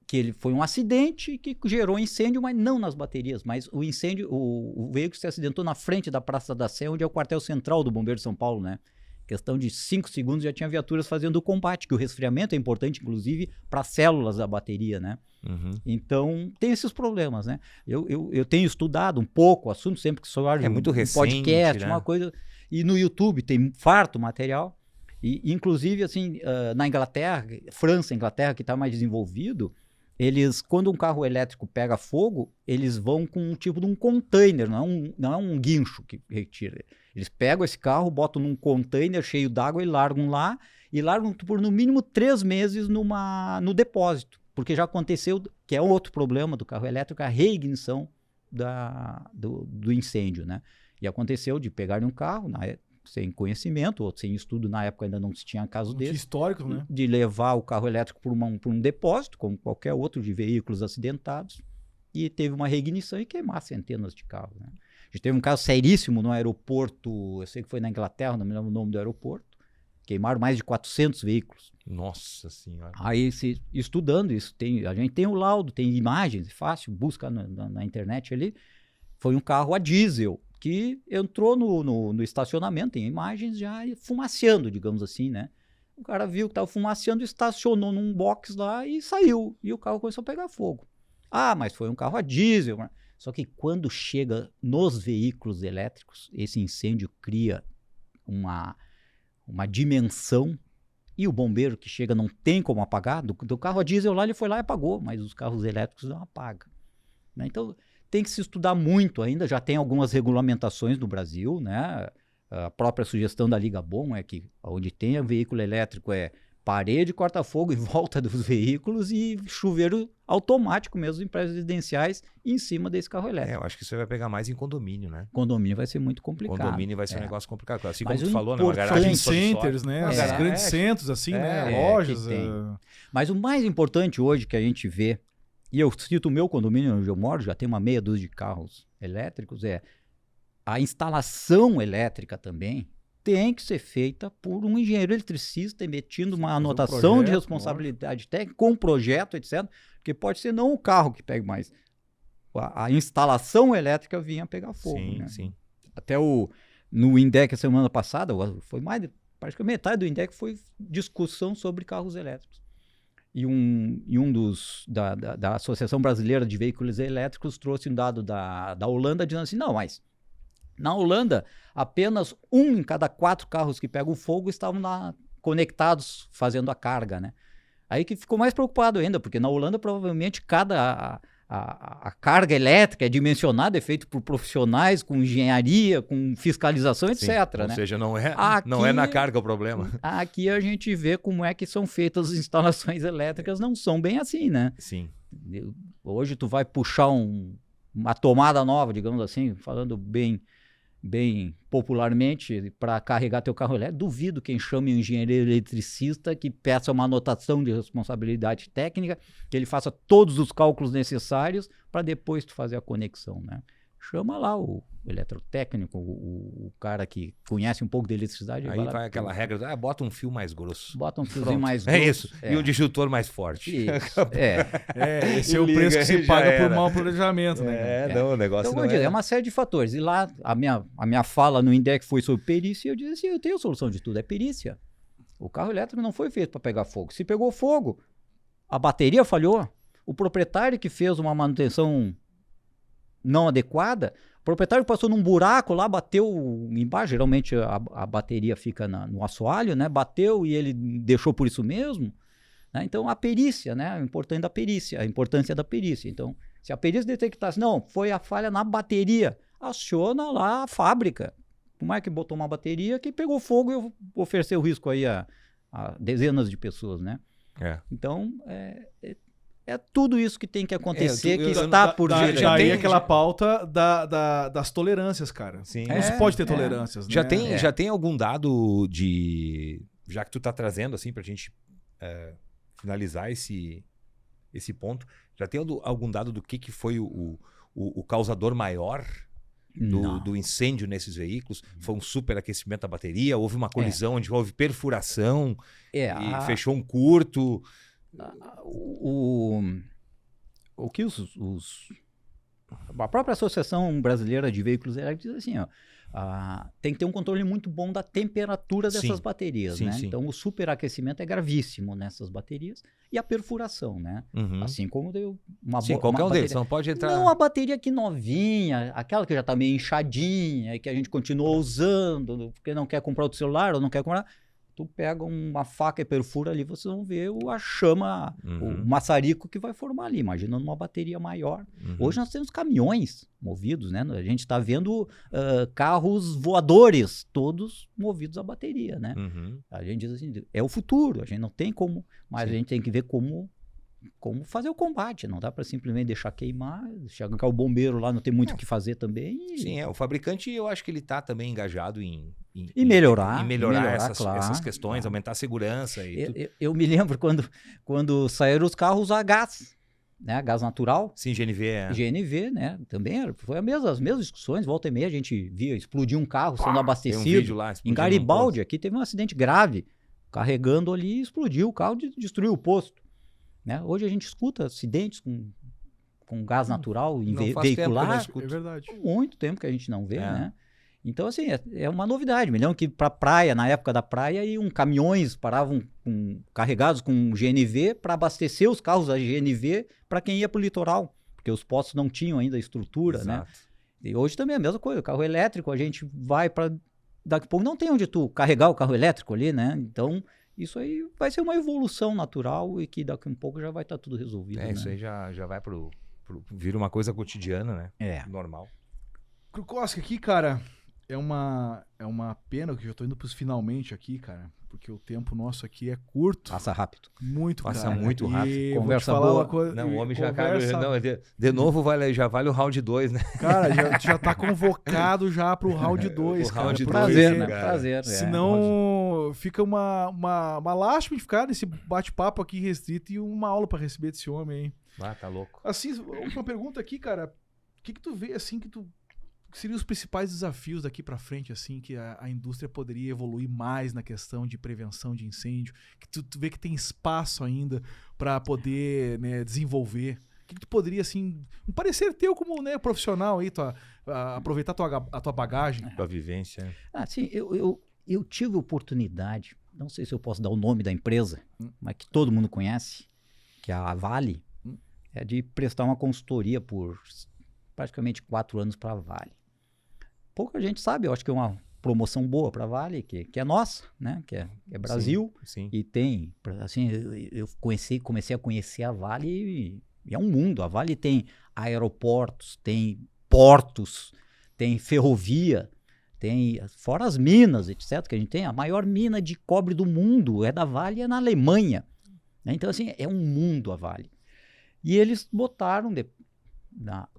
Que ele foi um acidente que gerou incêndio, mas não nas baterias, mas o incêndio, o veículo se acidentou na frente da Praça da Sé, onde é o quartel central do Bombeiro de São Paulo, né? Questão de 5 segundos já tinha viaturas fazendo o combate, que o resfriamento é importante, inclusive, para as células da bateria, né? Então, tem esses problemas, né? Eu tenho estudado um pouco o assunto, sempre que sou muito recente, podcast, né? Uma coisa, e no YouTube tem farto material, e inclusive, assim, na Inglaterra, França, Inglaterra, que está mais desenvolvido, eles, quando um carro elétrico pega fogo, eles vão com um tipo de um container, não é um guincho que retira. Eles pegam esse carro, botam num container cheio d'água e largam lá, e largam por no mínimo 3 meses no depósito. Porque já aconteceu, que é outro problema do carro elétrico, a reignição do incêndio, né? E aconteceu de pegarem um carro, sem conhecimento, ou sem estudo, na época ainda não se tinha caso desse. Histórico, né? De levar o carro elétrico por um depósito, como qualquer outro de veículos acidentados, e teve uma reignição e queimar centenas de carros, né? A gente teve um caso seríssimo no aeroporto, eu sei que foi na Inglaterra, não me lembro o nome do aeroporto, queimaram mais de 400 veículos. Nossa Senhora. Aí, estudando isso, a gente tem o laudo, tem imagens, é fácil, busca na internet ali, foi um carro a diesel, que entrou no estacionamento, tem imagens já fumaceando, digamos assim, né? O cara viu que estava fumaceando, estacionou num box lá e saiu. E o carro começou a pegar fogo. Mas foi um carro a diesel. Só que quando chega nos veículos elétricos, esse incêndio cria uma dimensão, e o bombeiro que chega não tem como apagar. Do carro a diesel lá, ele foi lá e apagou, mas os carros elétricos não apagam, né? Então, tem que se estudar muito ainda, já tem algumas regulamentações no Brasil, né? A própria sugestão da Liga Bom é que onde tem veículo elétrico parede, corta-fogo em volta dos veículos e chuveiro automático mesmo em prédios residenciais em cima desse carro elétrico. Eu acho que isso vai pegar mais em condomínio, né? Condomínio vai ser muito complicado. Condomínio vai ser um negócio complicado. Assim Mas como tu falou, né? Uma garagem centers, né? Esses grandes centros, assim, né? Lojas. Mas o mais importante hoje que a gente vê, e eu cito o meu condomínio onde eu moro, já tem uma meia dúzia de carros elétricos, a instalação elétrica também tem que ser feita por um engenheiro eletricista emitindo uma anotação de responsabilidade técnica com um projeto, etc. Porque pode ser não o carro que pegue mais. A instalação elétrica vinha pegar fogo. Sim, né? sim. Até no INDEC a semana passada, foi praticamente metade do INDEC foi discussão sobre carros elétricos. E um da Associação Brasileira de Veículos Elétricos trouxe um dado da Holanda dizendo assim, não, mas na Holanda, apenas 1 em cada 4 carros que pegam fogo estavam conectados fazendo a carga, né? Aí que ficou mais preocupado ainda, porque na Holanda provavelmente a carga elétrica é dimensionada, é feita por profissionais com engenharia, com fiscalização, etc. Ou né? seja, não é na carga o problema. Aqui a gente vê como é que são feitas as instalações elétricas, não são bem assim, né? Sim. Hoje tu vai puxar uma tomada nova, digamos assim, falando bem popularmente, para carregar teu carro elétrico, duvido quem chame um engenheiro eletricista que peça uma anotação de responsabilidade técnica, que ele faça todos os cálculos necessários para depois tu fazer a conexão, né? Chama lá o eletrotécnico, o cara que conhece um pouco de eletricidade. Aí vai aquela regra, bota um fio mais grosso. Bota um fiozinho mais grosso. É isso, e um disjuntor mais forte. Isso, esse é o preço que se paga por mau planejamento, né? Não, o negócio então, não é uma série de fatores. E lá, a minha fala no INDEC foi sobre perícia, e eu disse assim, eu tenho a solução de tudo, é perícia. O carro elétrico não foi feito para pegar fogo. Se pegou fogo, a bateria falhou, o proprietário que fez uma manutenção não adequada, o proprietário passou num buraco lá, bateu embaixo, geralmente a bateria fica no assoalho, né? Bateu e ele deixou por isso mesmo. Né? Então, a perícia, né? O importante da perícia, a importância da perícia. Então, se a perícia detectasse, não, foi a falha na bateria, aciona lá a fábrica. Como é que botou uma bateria que pegou fogo e ofereceu risco aí a dezenas de pessoas, né? Então, é tudo isso que tem que acontecer, que está por vir. Já tem aquela pauta das tolerâncias, cara. Sim. Não se pode ter tolerâncias, né? Já tem algum dado já que tu tá trazendo assim pra gente finalizar esse ponto, já tem algum dado do que foi o causador maior do incêndio nesses veículos? Foi um superaquecimento da bateria? Houve uma colisão onde houve perfuração e fechou um curto? O que a própria Associação Brasileira de Veículos Elétricos diz assim, tem que ter um controle muito bom da temperatura dessas baterias, né? Sim. Então o superaquecimento é gravíssimo nessas baterias e a perfuração, né? Assim como deu qualquer um deles, não pode entrar. Não, a bateria aqui novinha, aquela que já está meio inchadinha e que a gente continua usando porque não quer comprar outro celular ou não quer comprar. Tu pega uma faca e perfura ali, vocês vão ver a chama, o maçarico que vai formar ali. Imagina numa bateria maior. Hoje nós temos caminhões movidos, né? A gente está vendo carros voadores, todos movidos a bateria, né? A gente diz assim, é o futuro, a gente não tem como, mas a gente tem que ver como fazer o combate. Não dá para simplesmente deixar queimar, chegar o bombeiro lá, não tem muito o que fazer também. Sim, o fabricante, eu acho que ele está também engajado em melhorar essas questões, aumentar a segurança. Eu me lembro quando saíram os carros a gás, né? Gás natural. Sim, GNV. GNV, né? Também foi as mesmas discussões. Volta e meia a gente via explodir um carro sendo abastecido. Tem um vídeo lá, em Garibaldi, aqui teve um acidente grave. Carregando ali, explodiu o carro, destruiu o posto. Né? Hoje a gente escuta acidentes com gás natural veicular. É verdade. Há muito tempo que a gente não vê, né? Então, assim, é uma novidade. Me lembro que para praia, na época da praia, caminhões paravam carregados com GNV para abastecer os carros a GNV para quem ia para o litoral, porque os postos não tinham ainda a estrutura, né? E hoje também é a mesma coisa. O carro elétrico, a gente vai para... Daqui a pouco não tem onde tu carregar o carro elétrico ali, né? Então... Isso aí vai ser uma evolução natural e que daqui a um pouco já vai estar tudo resolvido. Isso aí já vai vira uma coisa cotidiana, né? Normal. Krukowski, aqui, cara, é uma pena que eu já tô indo pros finalmente aqui, cara. Porque o tempo nosso aqui é curto. Passa rápido. Muito, Passa cara. muito rápido. E Conversa vou te falar boa. uma coisa. Não, o homem já conversa... acaba. Não, de novo já vale o round 2, né? Cara, já tá convocado já pro round 2, cara. Round 2, prazer, né? cara. Prazer. Senão fica uma lástima de ficar nesse bate-papo aqui restrito e uma aula pra receber desse homem aí. Ah, tá louco. Assim, última pergunta aqui, cara. O que tu vê, assim, que seriam os principais desafios daqui pra frente, assim, que a indústria poderia evoluir mais na questão de prevenção de incêndio? Que tu vê que tem espaço ainda pra poder, né, desenvolver? O que tu poderia, assim, um parecer teu como, né, profissional aí, aproveitar a tua bagagem? Tua vivência. Sim, eu tive oportunidade, não sei se eu posso dar o nome da empresa, mas que todo mundo conhece, que é a Vale, é de prestar uma consultoria por praticamente 4 anos para a Vale. Pouca gente sabe, eu acho que é uma promoção boa para a Vale, que é nossa, né? Que é Brasil. Sim. E tem, assim, eu comecei a conhecer a Vale e é um mundo. A Vale tem aeroportos, tem portos, tem ferrovia, tem, fora as minas, etc., que a gente tem. A maior mina de cobre do mundo é da Vale, é na Alemanha. Então, assim, é um mundo a Vale. E eles botaram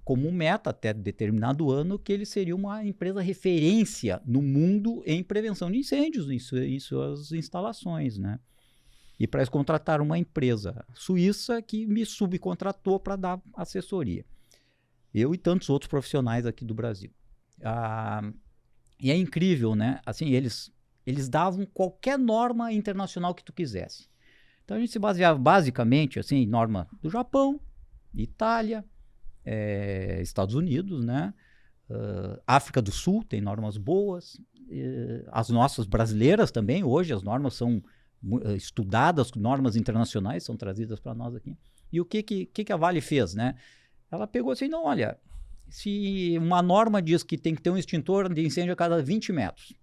como meta, até determinado ano, que ele seria uma empresa referência no mundo em prevenção de incêndios em suas instalações, né? E para eles contrataram uma empresa suíça que me subcontratou para dar assessoria. Eu e tantos outros profissionais aqui do Brasil. E é incrível, né? Assim, eles davam qualquer norma internacional que tu quisesse. Então a gente se baseava basicamente, assim, norma do Japão, Itália, Estados Unidos, né? África do Sul tem normas boas, as nossas brasileiras também, hoje as normas são estudadas, normas internacionais são trazidas para nós aqui. E o que a Vale fez, né? Ela pegou assim, não, olha, se uma norma diz que tem que ter um extintor de incêndio a cada 20 metros,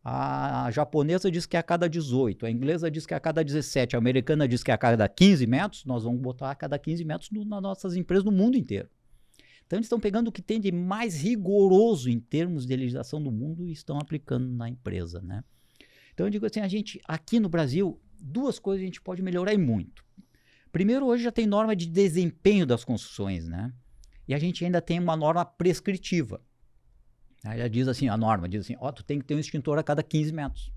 a japonesa diz que é a cada 18, a inglesa diz que é a cada 17, a americana diz que é a cada 15 metros, nós vamos botar a cada 15 metros nas nossas empresas no mundo inteiro. Então eles estão pegando o que tem de mais rigoroso em termos de legislação do mundo e estão aplicando na empresa, né? Então eu digo assim, a gente aqui no Brasil, 2 coisas a gente pode melhorar e muito. Primeiro, hoje já tem norma de desempenho das construções, né? E a gente ainda tem uma norma prescritiva. Aí já diz assim, a norma diz assim, tu tem que ter um extintor a cada 15 metros.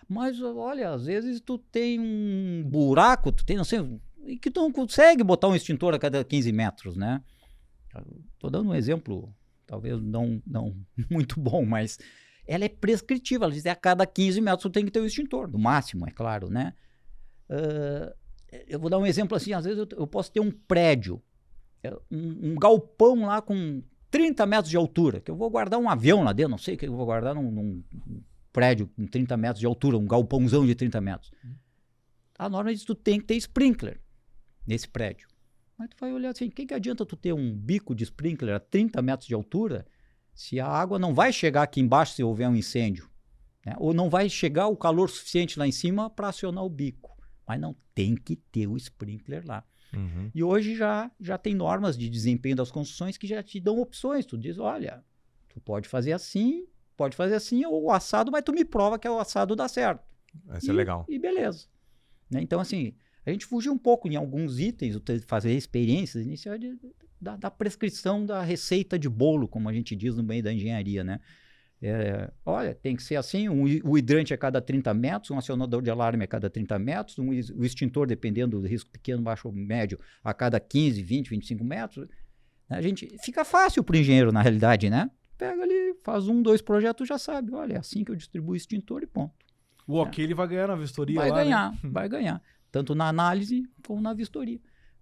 Mas, olha, às vezes tu tem um buraco, tu tem, não sei, e que tu não consegue botar um extintor a cada 15 metros, né? Estou dando um exemplo, talvez não muito bom, mas ela é prescritiva, ela diz que a cada 15 metros tu tem que ter um extintor, no máximo, é claro, né? Eu vou dar um exemplo assim, às vezes eu posso ter um prédio, um galpão lá com 30 metros de altura, que eu vou guardar um avião lá dentro, não sei o que eu vou guardar num prédio com 30 metros de altura, um galpãozão de 30 metros. A norma diz que tu tem que ter sprinkler nesse prédio. Mas tu vai olhar assim, o que adianta tu ter um bico de sprinkler a 30 metros de altura se a água não vai chegar aqui embaixo se houver um incêndio, né? Ou não vai chegar o calor suficiente lá em cima para acionar o bico. Mas não, tem que ter o sprinkler lá. Uhum. E hoje já tem normas de desempenho das construções que já te dão opções. Tu diz, olha, tu pode fazer assim ou o assado, mas tu me prova que o assado dá certo. Isso é legal. E beleza. Né? Então, assim, a gente fugiu um pouco em alguns itens, fazer experiências iniciais da prescrição da receita de bolo, como a gente diz no meio da engenharia, né? Olha, tem que ser assim, o hidrante a cada 30 metros, um acionador de alarme a cada 30 metros, o extintor, dependendo do risco pequeno, baixo ou médio, a cada 15, 20, 25 metros. A gente, fica fácil para o engenheiro, na realidade, né? Pega ali, faz 2 projetos, já sabe. Olha, é assim que eu distribuo o extintor e ponto. O ok, ele vai ganhar na vistoria vai lá, ganhar, né? Vai ganhar. Tanto na análise como na vistoria.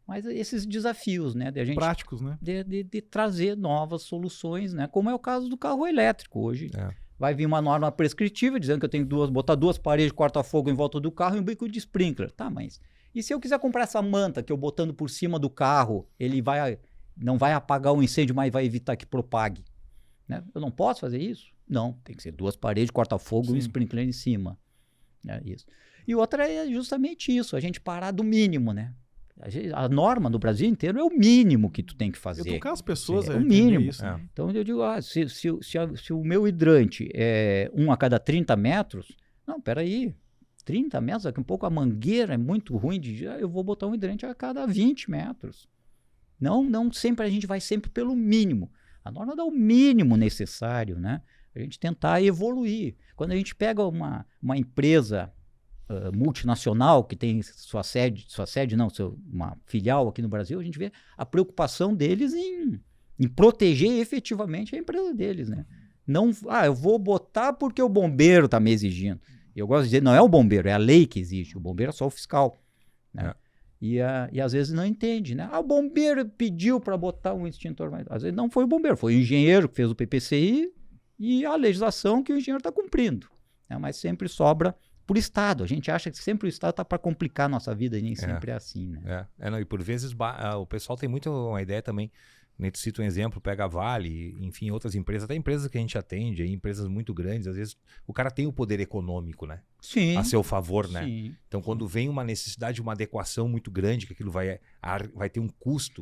Mas esses desafios, né? De a gente, práticos, né? De trazer novas soluções, né? Como é o caso do carro elétrico hoje. Vai vir uma norma prescritiva dizendo que eu tenho que botar 2 paredes de corta-fogo em volta do carro e um bico de sprinkler. Tá, mas e se eu quiser comprar essa manta que eu botando por cima do carro, ele não vai apagar o incêndio, mas vai evitar que propague? Né? Eu não posso fazer isso? Não, tem que ser 2 paredes de corta-fogo e um sprinkler em cima. Isso. E outra é justamente isso, a gente parar do mínimo, né? A norma no Brasil inteiro é o mínimo que tu tem que fazer. Educar as pessoas é o mínimo. Isso, né? Então eu digo, se o meu hidrante é 1 a cada 30 metros, não, peraí, 30 metros, daqui a pouco a mangueira é muito ruim, eu vou botar um hidrante a cada 20 metros. Não sempre, a gente vai sempre pelo mínimo. A norma dá o mínimo necessário, né? A gente tentar evoluir. Quando a gente pega uma empresa multinacional que tem uma filial aqui no Brasil, a gente vê a preocupação deles em proteger efetivamente a empresa deles, né? Não, eu vou botar porque o bombeiro está me exigindo. Eu gosto de dizer, não é o bombeiro, é a lei que exige. O bombeiro é só o fiscal, né? E às vezes não entende, né? O bombeiro pediu para botar um extintor, mas às vezes não foi o bombeiro, foi o engenheiro que fez o PPCI e a legislação que o engenheiro está cumprindo, né? Mas sempre sobra por Estado. A gente acha que sempre o Estado está para complicar a nossa vida e nem sempre é assim, né? Não, e por vezes o pessoal tem muito uma ideia também. Tu cita um exemplo, pega a Vale, enfim, outras empresas, até empresas que a gente atende, aí, empresas muito grandes, às vezes o cara tem o poder econômico, né? Sim. A seu favor, né? Sim. Então, quando vem uma necessidade, uma adequação muito grande, que aquilo vai ter um custo,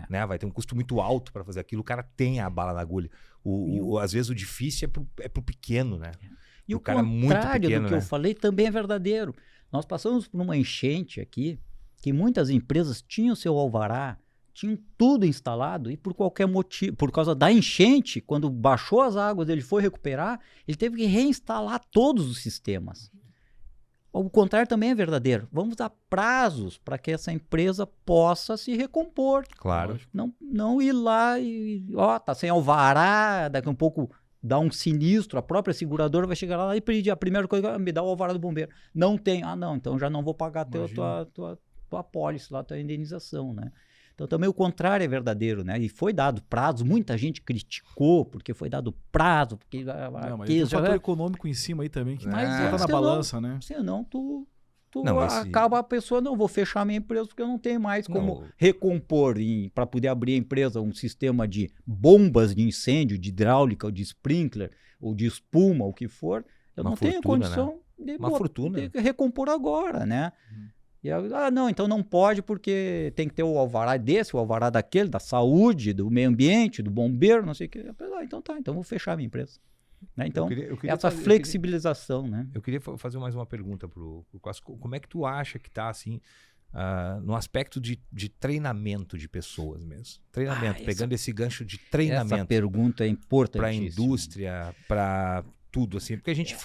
né? Vai ter um custo muito alto para fazer aquilo, o cara tem a bala na agulha. Às vezes o difícil é pro pequeno, né? E o cara muito pequeno, do que eu falei também é verdadeiro. Nós passamos por uma enchente aqui, que muitas empresas tinham seu alvará, tinham tudo instalado e por qualquer motivo, por causa da enchente, quando baixou as águas, ele foi recuperar, ele teve que reinstalar todos os sistemas. O contrário também é verdadeiro. Vamos dar prazos para que essa empresa possa se recompor. Claro. Não ir lá e, tá sem alvará, daqui a um pouco dá um sinistro, a própria seguradora vai chegar lá e pedir a primeira coisa, me dá o alvará do bombeiro. Não tem. Não, então já não vou pagar tua apólice lá, tua indenização, né? Então também o contrário é verdadeiro, né? E foi dado prazo, muita gente criticou porque foi dado prazo, porque mas tem um fator econômico em cima aí também que tá na balança, né? Senão acaba a pessoa, não vou fechar minha empresa porque eu não tenho mais como recompor para poder abrir a empresa um sistema de bombas de incêndio, de hidráulica, ou de sprinkler, ou de espuma, o que for. Eu não tenho condição de recompor agora, né? E não, então não pode porque tem que ter o alvará desse, o alvará daquele, da saúde, do meio ambiente, do bombeiro, não sei o que. Então então vou fechar a minha empresa. Né? Então, essa flexibilização, né? Eu queria fazer mais uma pergunta pro Clássico. Como é que tu acha que tá, assim, no aspecto de treinamento de pessoas mesmo? Treinamento, pegando esse gancho de treinamento. Essa pergunta é importantíssima. Para a indústria, para tudo, assim. Porque a gente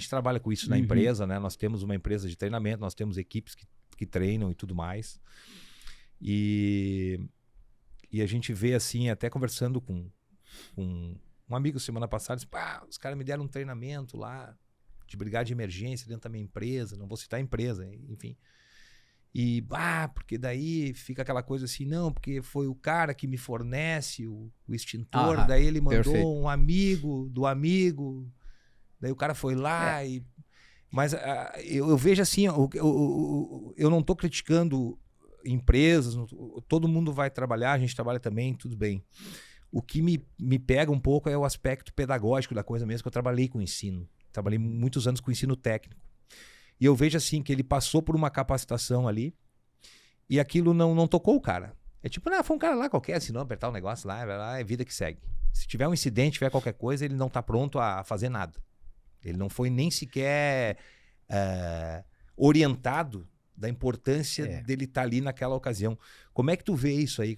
trabalha com isso na empresa, né? Nós temos uma empresa de treinamento, nós temos equipes que treinam e tudo mais. E a gente vê, assim, até conversando com um amigo semana passada, disse, os caras me deram um treinamento lá de brigada de emergência dentro da minha empresa, não vou citar a empresa, enfim. E, porque daí fica aquela coisa assim, não, porque foi o cara que me fornece o extintor, daí ele mandou um amigo do amigo, daí o cara foi lá e... Mas eu vejo assim, eu não estou criticando empresas, todo mundo vai trabalhar, a gente trabalha também, tudo bem. O que me pega um pouco é o aspecto pedagógico da coisa mesmo, que eu trabalhei com ensino. Trabalhei muitos anos com ensino técnico. E eu vejo assim, que ele passou por uma capacitação ali e aquilo não tocou o cara. É tipo, foi um cara lá qualquer, assinou, apertar um negócio lá, vai lá, é vida que segue. Se tiver um incidente, tiver qualquer coisa, ele não está pronto a fazer nada. Ele não foi nem sequer orientado da importância dele estar ali naquela ocasião. Como é que tu vê isso aí,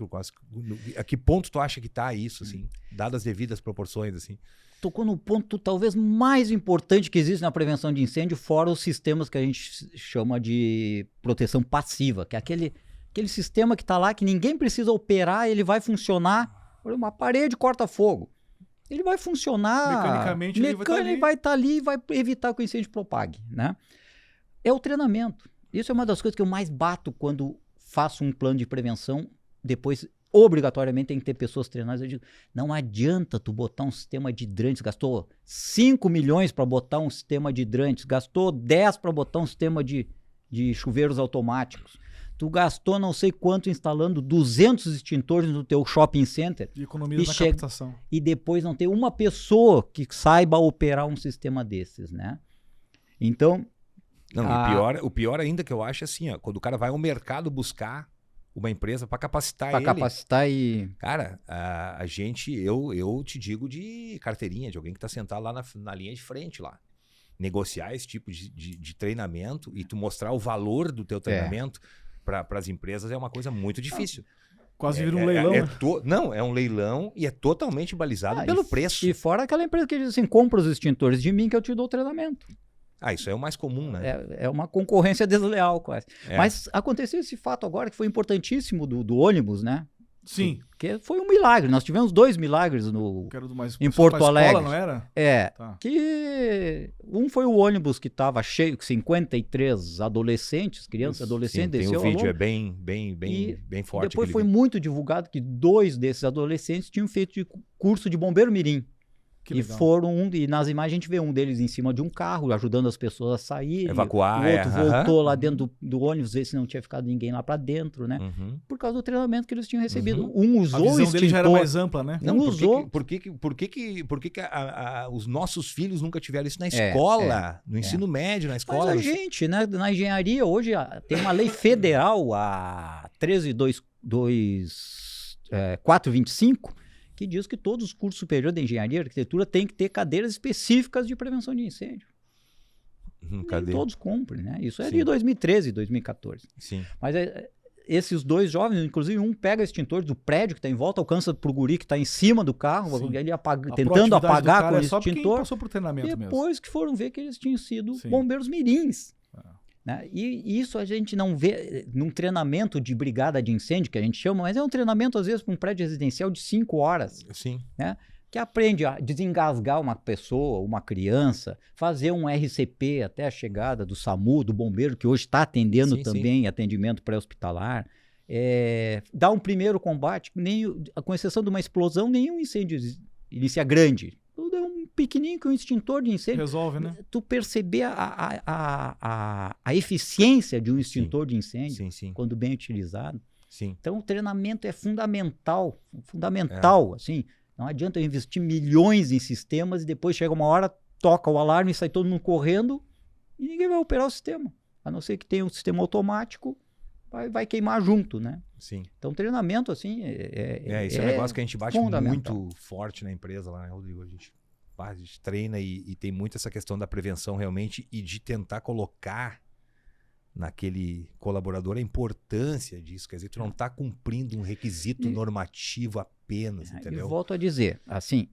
a que ponto tu acha que está isso, assim, dadas as devidas proporções, assim? Tocou no ponto talvez mais importante que existe na prevenção de incêndio, fora os sistemas que a gente chama de proteção passiva, que é aquele sistema que está lá, que ninguém precisa operar, ele vai funcionar, uma parede corta-fogo. Ele vai funcionar mecanicamente, ele vai estar ali e vai evitar que o incêndio propague, né? É o treinamento. Isso é uma das coisas que eu mais bato quando faço um plano de prevenção. Depois, obrigatoriamente, tem que ter pessoas treinadas. Eu digo, não adianta tu botar um sistema de hidrantes. Gastou 5 milhões para botar um sistema de hidrantes. Gastou 10 para botar um sistema de chuveiros automáticos. Tu gastou não sei quanto instalando 200 extintores no teu shopping center. E economiza na captação. E depois não tem uma pessoa que saiba operar um sistema desses, né? Então... Não, o pior ainda que eu acho é assim, quando o cara vai ao mercado buscar uma empresa para capacitar Pra ele. capacitar e... Cara, a gente, eu te digo de carteirinha, de alguém que tá sentado lá na linha de frente lá. Negociar esse tipo de treinamento e tu mostrar o valor do teu treinamento para as empresas é uma coisa muito difícil. Quase vira um leilão, né? Não, é um leilão e é totalmente balizado pelo preço. E fora aquela empresa que diz assim, compra os extintores de mim que eu te dou o treinamento. Isso é o mais comum, né? É uma concorrência desleal quase. Mas aconteceu esse fato agora que foi importantíssimo do ônibus, né? Sim. Que foi um milagre. Nós tivemos 2 milagres em Porto Alegre. Escola, não era? Tá. Que um foi o ônibus que estava cheio, 53 adolescentes, crianças, adolescentes. Sim, tem o vídeo, é bem forte. Depois foi muito divulgado que 2 desses adolescentes tinham feito curso de bombeiro mirim. Que legal. E nas imagens a gente vê um deles em cima de um carro, ajudando as pessoas a sair. Evacuar. O outro voltou lá dentro do ônibus, ver se não tinha ficado ninguém lá pra dentro, né? Por causa do treinamento que eles tinham recebido. Um usou a visão dele já era mais ampla, né? Não, usou. Por que os nossos filhos nunca tiveram isso na escola, no ensino médio, na escola? Mas a gente, né? Na engenharia, hoje tem uma lei federal, a 13.425, que diz que todos os cursos superiores de engenharia e arquitetura têm que ter cadeiras específicas de prevenção de incêndio. Nem todos cumprem, né? Isso é de 2013, 2014. Sim. Mas esses 2 jovens, inclusive um pega extintor do prédio que está em volta, alcança pro guri que está em cima do carro, ele tentando apagar com o extintor. Passou por treinamento depois que foram ver que eles tinham sido bombeiros mirins. Né? E isso a gente não vê num treinamento de brigada de incêndio, que a gente chama, mas é um treinamento, às vezes, para um prédio residencial de 5 horas. Sim. Né? Que aprende a desengasgar uma pessoa, uma criança, fazer um RCP até a chegada do SAMU, do bombeiro, que hoje está atendendo também atendimento pré-hospitalar. Dar um primeiro combate, com exceção de uma explosão, nenhum incêndio inicia grande. Tudo é um pequenininho com um extintor de incêndio. Resolve, né? Tu perceber a eficiência de um extintor de incêndio, quando bem utilizado. Sim. Então, o treinamento é fundamental, assim. Não adianta eu investir milhões em sistemas e depois chega uma hora, toca o alarme e sai todo mundo correndo e ninguém vai operar o sistema. A não ser que tenha um sistema automático, vai queimar junto, né? Sim. Então, treinamento, assim, esse é um negócio que a gente bate muito forte na empresa lá, né, Rodrigo? A gente treina e tem muito essa questão da prevenção realmente e de tentar colocar naquele colaborador a importância disso. Quer dizer, tu não está cumprindo um requisito normativo apenas, entendeu? E volto a dizer, assim,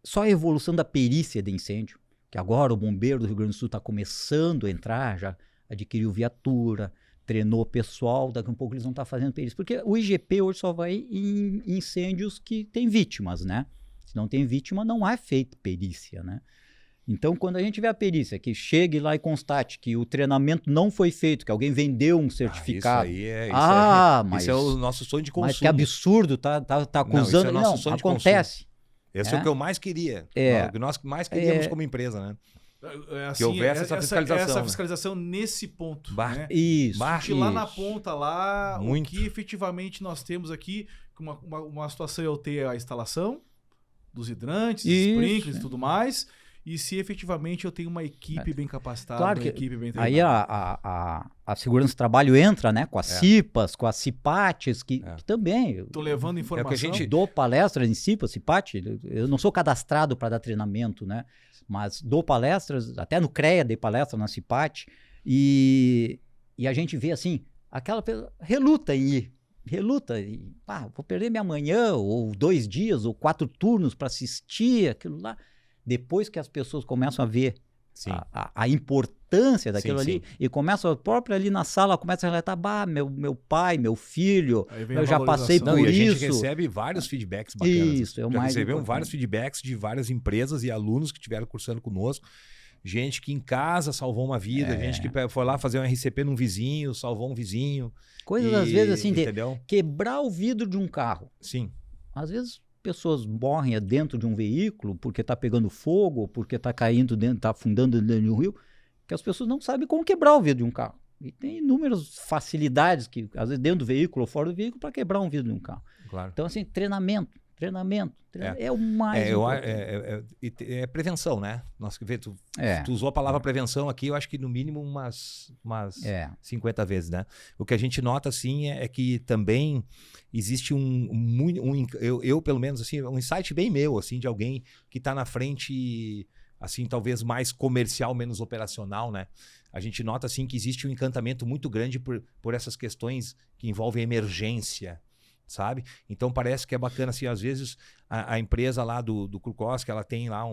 só a evolução da perícia de incêndio, que agora o bombeiro do Rio Grande do Sul está começando a entrar, já adquiriu viatura, treinou o pessoal, daqui a um pouco eles vão estar fazendo perícia. Porque o IGP hoje só vai em incêndios que tem vítimas, né? Se não tem vítima, não é feita perícia, né? Então, quando a gente vê a perícia, que chegue lá e constate que o treinamento não foi feito, que alguém vendeu um certificado. Isso é o nosso sonho de consumo. Mas que absurdo, tá acusando. Não, acontece. Esse é o que eu mais queria. O que nós mais queríamos como empresa, né? Assim, que houvesse essa fiscalização. Essa fiscalização nesse ponto. Né? Isso. Lá na ponta, lá, o que efetivamente nós temos aqui, uma situação eu ter a instalação dos hidrantes, sprinklers e tudo mais, e se efetivamente eu tenho uma equipe bem capacitada, claro uma equipe bem treinada. Aí a segurança do trabalho entra, né, com as CIPAs, com as CIPATs, que também... Estou levando informação. Dou palestras em CIPA, CIPAT, eu não sou cadastrado para dar treinamento, né, mas dou palestras, até no CREA dei palestra na CIPAT, e a gente vê assim, aquela pessoa reluta em ir. Vou perder minha manhã, ou 2 dias, ou 4 turnos para assistir aquilo lá. Depois que as pessoas começam a ver a importância daquilo ali, e começam a própria ali na sala, começa a relatar, meu pai, meu filho, eu já passei por isso. E a gente recebe vários feedbacks bacanas. Isso, é o mais recebemos vários feedbacks de várias empresas e alunos que estiveram cursando conosco. Gente que em casa salvou uma vida, gente que foi lá fazer um RCP num vizinho, salvou um vizinho. Coisas, às vezes, assim, de quebrar o vidro de um carro. Sim. Às vezes, pessoas morrem dentro de um veículo porque está pegando fogo, porque está caindo dentro, está afundando dentro de um rio, que as pessoas não sabem como quebrar o vidro de um carro. E tem inúmeras facilidades, que às vezes dentro do veículo ou fora do veículo, para quebrar um vidro de um carro. Claro. Então, assim, treinamento. Treinamento. É o mais importante. É prevenção, né? Nossa, tu usou a palavra prevenção aqui, eu acho que no mínimo umas 50 vezes, né? O que a gente nota, assim, é que também existe eu pelo menos, assim, um insight bem meu, assim, de alguém que está na frente, assim, talvez mais comercial, menos operacional, né? A gente nota, assim, que existe um encantamento muito grande por essas questões que envolvem emergência, sabe? Então parece que é bacana, assim, às vezes a empresa lá do Krukowski, ela tem lá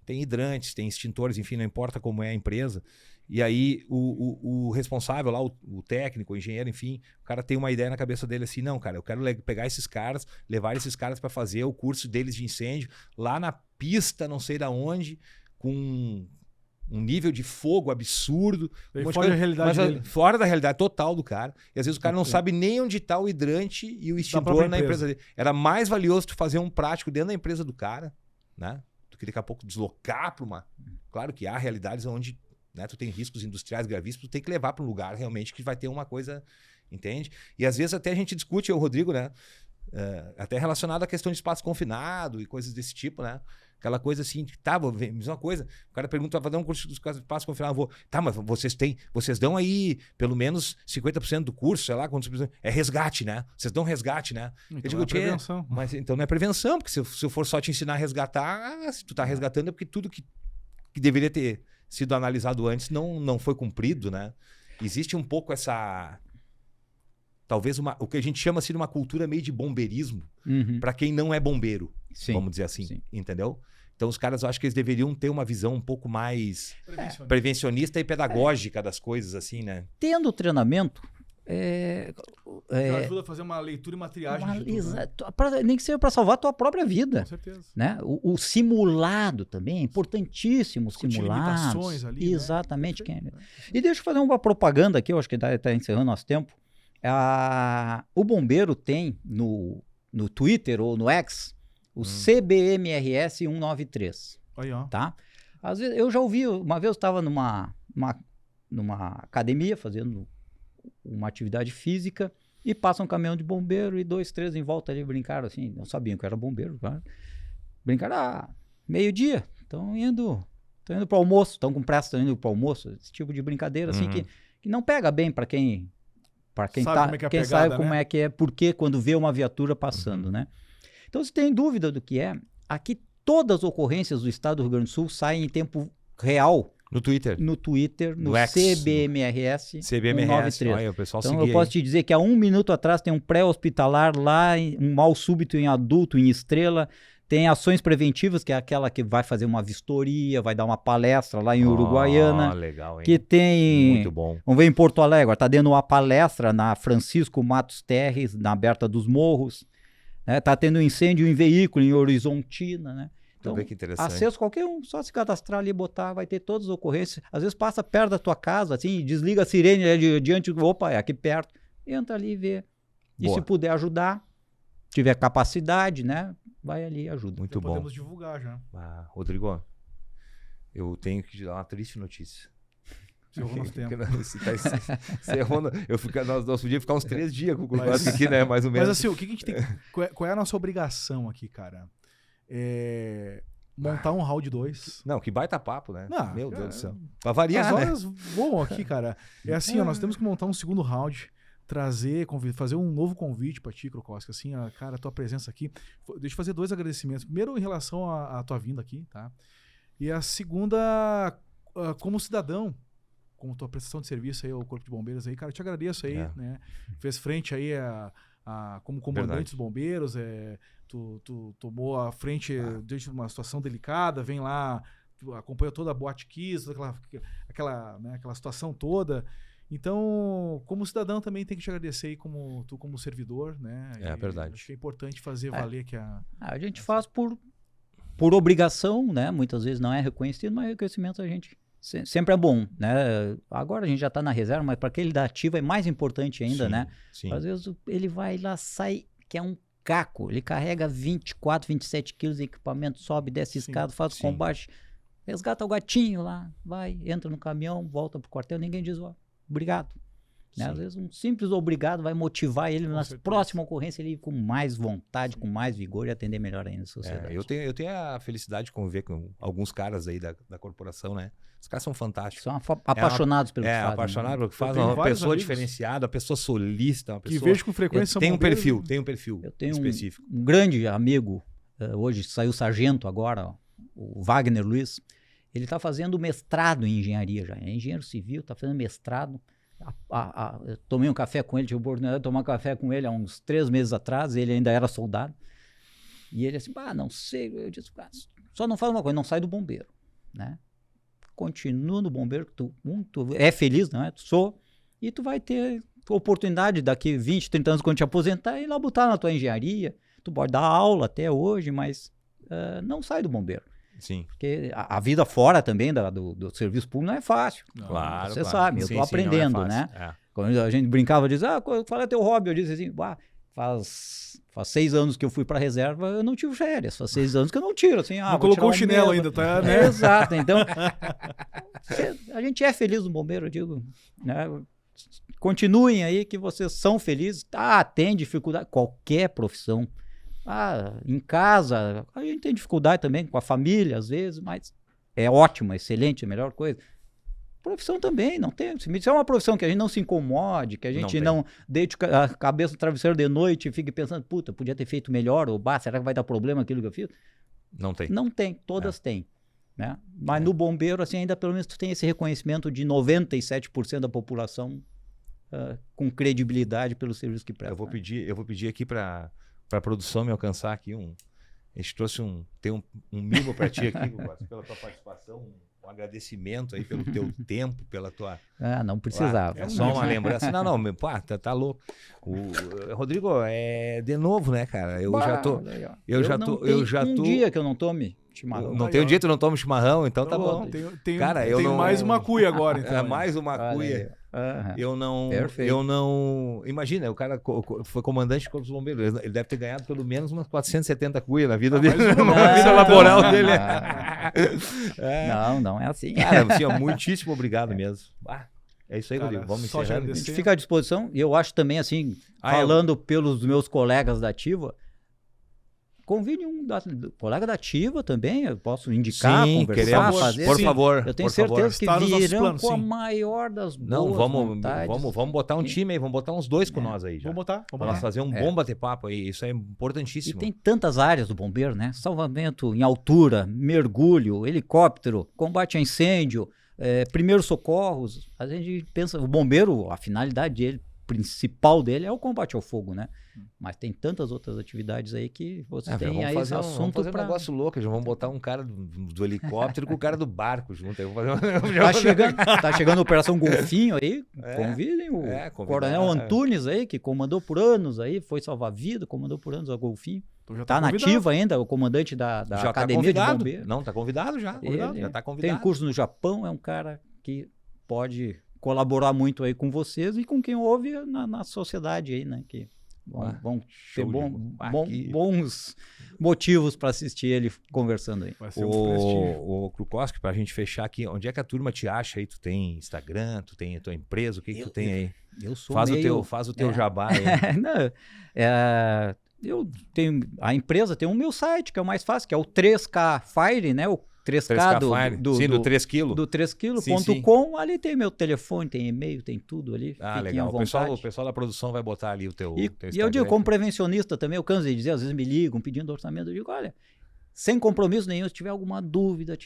tem hidrantes, tem extintores, enfim, não importa como é a empresa, e aí o responsável lá, o técnico, o engenheiro, enfim, o cara tem uma ideia na cabeça dele assim, não, cara, eu quero pegar esses caras, levar esses caras para fazer o curso deles de incêndio lá na pista, não sei da onde, com um nível de fogo absurdo. Fora da realidade dele. Fora da realidade total do cara. E às vezes o cara não sabe nem onde está o hidrante e o extintor na empresa dele. Era mais valioso tu fazer um prático dentro da empresa do cara, né? Do que daqui a pouco deslocar para uma... Claro que há realidades onde, né, tu tem riscos industriais gravíssimos, tu tem que levar para um lugar realmente que vai ter uma coisa, entende? E às vezes até a gente discute, eu e o Rodrigo, né? Até relacionado à questão de espaço confinado e coisas desse tipo, né? Aquela coisa assim, mesma coisa. O cara pergunta, vai dar um curso de espaço confinado, mas vocês dão aí pelo menos 50% do curso, sei lá, é resgate, né? Vocês dão resgate, né? Então eu digo, prevenção. Mas então não é prevenção, porque se eu for só te ensinar a resgatar, se tu tá resgatando é porque tudo que deveria ter sido analisado antes não foi cumprido, né? Existe um pouco essa... Talvez o que a gente chama assim de uma cultura meio de bombeirismo para quem não é bombeiro, vamos dizer assim, entendeu? Então os caras, eu acho que eles deveriam ter uma visão um pouco mais prevencionista e pedagógica das coisas, assim, né? Tendo treinamento... ajuda a fazer uma leitura e uma triagem de tudo, né? Nem que seja para salvar a tua própria vida. Com certeza. Né? O simulado também, é importante simulados. Limitações ali, exatamente. Né? E deixa eu fazer uma propaganda aqui, eu acho que está encerrando nosso tempo. O bombeiro tem no Twitter ou no X o CBMRS 193. Aí, ó. Tá? Às vezes, eu já ouvi, uma vez eu estava numa academia fazendo uma atividade física e passa um caminhão de bombeiro e 2, 3 em volta ali brincaram assim, não sabiam que eu era bombeiro, claro. Brincaram, meio-dia, estão indo para o almoço, estão com pressa, estão indo para o almoço, esse tipo de brincadeira assim que não pega bem para quem sabe como é que é, porque quando vê uma viatura passando, né? Então, se tem dúvida do que é, aqui todas as ocorrências do estado do Rio Grande do Sul saem em tempo real. No Twitter, no X, CBMRS 193. Olha, o pessoal então, eu posso te dizer que há 1 minuto atrás tem um pré-hospitalar lá, um mal súbito em adulto, em Estrela. Tem ações preventivas, que é aquela que vai fazer uma vistoria, vai dar uma palestra lá em Uruguaiana. Legal, hein? Que tem... Muito bom. Vamos ver em Porto Alegre, está dando uma palestra na Francisco Matos Terres, na Aberta dos Morros. Está tendo incêndio em veículo em Horizontina, né? Então, que interessante. acesso qualquer um, só se cadastrar ali e botar, vai ter todas as ocorrências. Às vezes passa perto da tua casa, assim, desliga a sirene ali diante, opa, é aqui perto. Entra ali e vê. E se puder ajudar, tiver capacidade, né? Vai ali e ajuda. Muito bom. Podemos divulgar já. Rodrigo, eu tenho que te dar uma triste notícia. Você errou nosso tempo. Nós podíamos ficar uns 3 dias com o Krukowski aqui, né? Mais ou menos. Mas assim, o que a gente tem... Qual é a nossa obrigação aqui, cara? Montar um round 2. Não, que baita papo, né? Não, meu Deus do céu. Pra variar, as horas voam aqui, cara. É assim, ó, nós temos que montar um segundo round, fazer um novo convite pra ti, Krukowski. Assim, cara, a tua presença aqui. Deixa eu fazer 2 agradecimentos. Primeiro, em relação à tua vinda aqui, tá? E a segunda, como cidadão, com tua prestação de serviço aí ao Corpo de Bombeiros aí, cara, eu te agradeço aí, né? Fez frente aí como comandante dos bombeiros, tu tomou a frente diante de uma situação delicada, vem lá, acompanhou toda a Boate Kiss, aquela situação toda. Então, como cidadão também tem que te agradecer aí como servidor, né? Verdade. Acho que é importante fazer valer que a gente faz por obrigação, né? Muitas vezes não é reconhecido, mas reconhecimento a gente sempre é bom, né? Agora a gente já está na reserva, mas para aquele da ativa é mais importante ainda, né? Sim. Às vezes ele vai lá, sai, que é um caco, ele carrega 24, 27 quilos de equipamento, sobe, desce escada, faz o combate, resgata o gatinho lá, vai, entra no caminhão, volta pro quartel, ninguém diz, obrigado. Né? Às vezes um simples obrigado vai motivar ele na próxima ocorrência, ele ir com mais vontade, com mais vigor e atender melhor ainda a sociedade. Eu tenho a felicidade de conviver com alguns caras aí da corporação, né? Os caras são fantásticos. São apaixonados pelo que fazem. Apaixonados pelo que fazem. Uma pessoa diferenciada, uma pessoa solista, uma pessoa... Que vejo com frequência. Tem um perfil eu tenho específico. Um grande amigo, hoje saiu sargento agora, o Wagner Luiz. Ele está fazendo mestrado em engenharia já. É engenheiro civil, está fazendo mestrado. Eu tomei um café com ele, tive a oportunidade de tomar café com ele há uns 3 meses atrás, ele ainda era soldado. E ele assim, não sei, eu disse, só não faz uma coisa, não sai do bombeiro, né? Continua no bombeiro, tu é feliz, não é? Tu sou, e tu vai ter oportunidade daqui 20, 30 anos quando te aposentar e lá botar na tua engenharia. Tu pode dar aula até hoje, mas não sai do bombeiro. Sim. Porque a vida fora também do serviço público não é fácil. Claro, você sabe, eu estou aprendendo, né? Quando a gente brincava, dizia, qual é teu hobby? Eu disse assim, faz 6 anos que eu fui para reserva, eu não tive férias. Faz 6 anos que eu não tiro. Assim, não colocou o chinelo ainda, tá? Né? Exato. Então, a gente é feliz no bombeiro, eu digo. Né? Continuem aí que vocês são felizes. Tem dificuldade, qualquer profissão. Em casa, a gente tem dificuldade também com a família, às vezes, mas é ótimo, excelente, a melhor coisa. Profissão também, não tem. Se é uma profissão que a gente não se incomode, que a gente não deite a cabeça no travesseiro de noite e fique pensando, puta, podia ter feito melhor, ou será que vai dar problema aquilo que eu fiz? Não tem. Não tem, todas têm. Né? Mas no bombeiro, assim, ainda pelo menos tu tem esse reconhecimento de 97% da população com credibilidade pelo serviço que presta. Eu vou pedir aqui para a produção me alcançar aqui a gente trouxe tem um mimo para ti aqui, pela tua participação, um agradecimento aí pelo teu tempo, pela tua... não precisava. É só uma lembrança. Não, tá louco. Rodrigo, de novo, né, cara? Eu já tô... Um dia que eu não tome chimarrão. Não tem um dia que tu não tome chimarrão, então tá bom. Cara, eu tenho mais uma cuia agora, então. Mais uma cuia. Eu não... Imagina, o cara foi comandante de Corpo dos Bombeiros. Ele deve ter ganhado pelo menos umas 470 cuias na vida dele. Na vida laboral dele. Não é assim. Cara, assim, muitíssimo obrigado mesmo. É isso aí, Rodrigo. Vamos encerrando. A gente fica à disposição. E eu acho também, assim, falando pelos meus colegas da Ativa, convide um colega da Ativa também, eu posso indicar, conversar, fazer. Por favor. Eu tenho certeza que virão com a maior das boas vamos botar um time aí, vamos botar uns 2 com nós aí já. Vamos botar. Nós fazer um bom bater-papo aí, isso é importantíssimo. E tem tantas áreas do bombeiro, né? Salvamento em altura, mergulho, helicóptero, combate a incêndio, primeiros socorros. A gente pensa, o bombeiro, a finalidade principal dele é o combate ao fogo, né? Mas tem tantas outras atividades aí que você tem aí esse assunto. Vamos fazer um negócio louco, já vamos botar um cara do helicóptero com o cara do barco junto. Tá chegando a Operação Golfinho aí, convidem o Coronel Antunes aí, que comandou por anos aí, foi salva-vida, comandou por anos a Golfinho. Tá nativo ainda, o comandante da Academia de Bombeiros. Não, tá convidado já. Já tá convidado. Tem curso no Japão, é um cara que pode colaborar muito aí com vocês e com quem ouve na sociedade aí, né? Que vão ter bons motivos para assistir ele conversando aí. Vai ser o Krukowski, para a gente fechar aqui, onde é que a turma te acha aí? Tu tem Instagram, tu tem a tua empresa, o que tu tem aí? Eu sou faz o teu jabá aí. Eu tenho, a empresa tem o meu site, que é o mais fácil, que é o 3K Fire, né? O 3K do 3 kg. Do 3kg.com, ali tem meu telefone, tem e-mail, tem tudo ali. Legal. O pessoal da produção vai botar ali o teu Instagram. E eu digo, como prevencionista também, eu canso de dizer, às vezes me ligam pedindo orçamento, eu digo, olha, sem compromisso nenhum, se tiver alguma dúvida,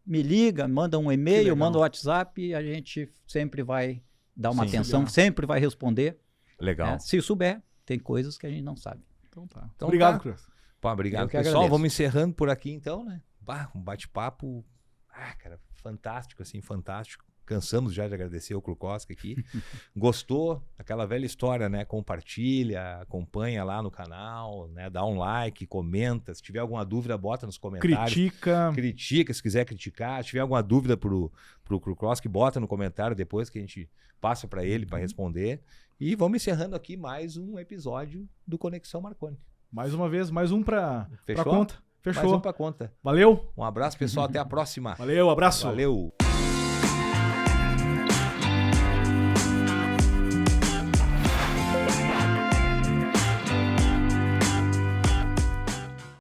me liga, manda um e-mail, manda um WhatsApp, a gente sempre vai dar uma atenção, sempre vai responder. Legal. Se souber, tem coisas que a gente não sabe. Então tá. Obrigado, Cruz. Obrigado, pessoal. Vamos encerrando por aqui então, né? Um bate-papo, cara, fantástico, assim, fantástico. Cansamos já de agradecer o Krukowski aqui. Gostou? Aquela velha história, né? Compartilha, acompanha lá no canal, né? Dá um like, comenta. Se tiver alguma dúvida, bota nos comentários. Critica, se quiser criticar. Se tiver alguma dúvida pro Krukowski, bota no comentário depois que a gente passa para ele para responder. E vamos encerrando aqui mais um episódio do Conexão Marconi. Mais uma vez, mais um para conta. Fechou. Mais um pra conta. Valeu. Um abraço, pessoal. Até a próxima. Valeu, abraço. Valeu.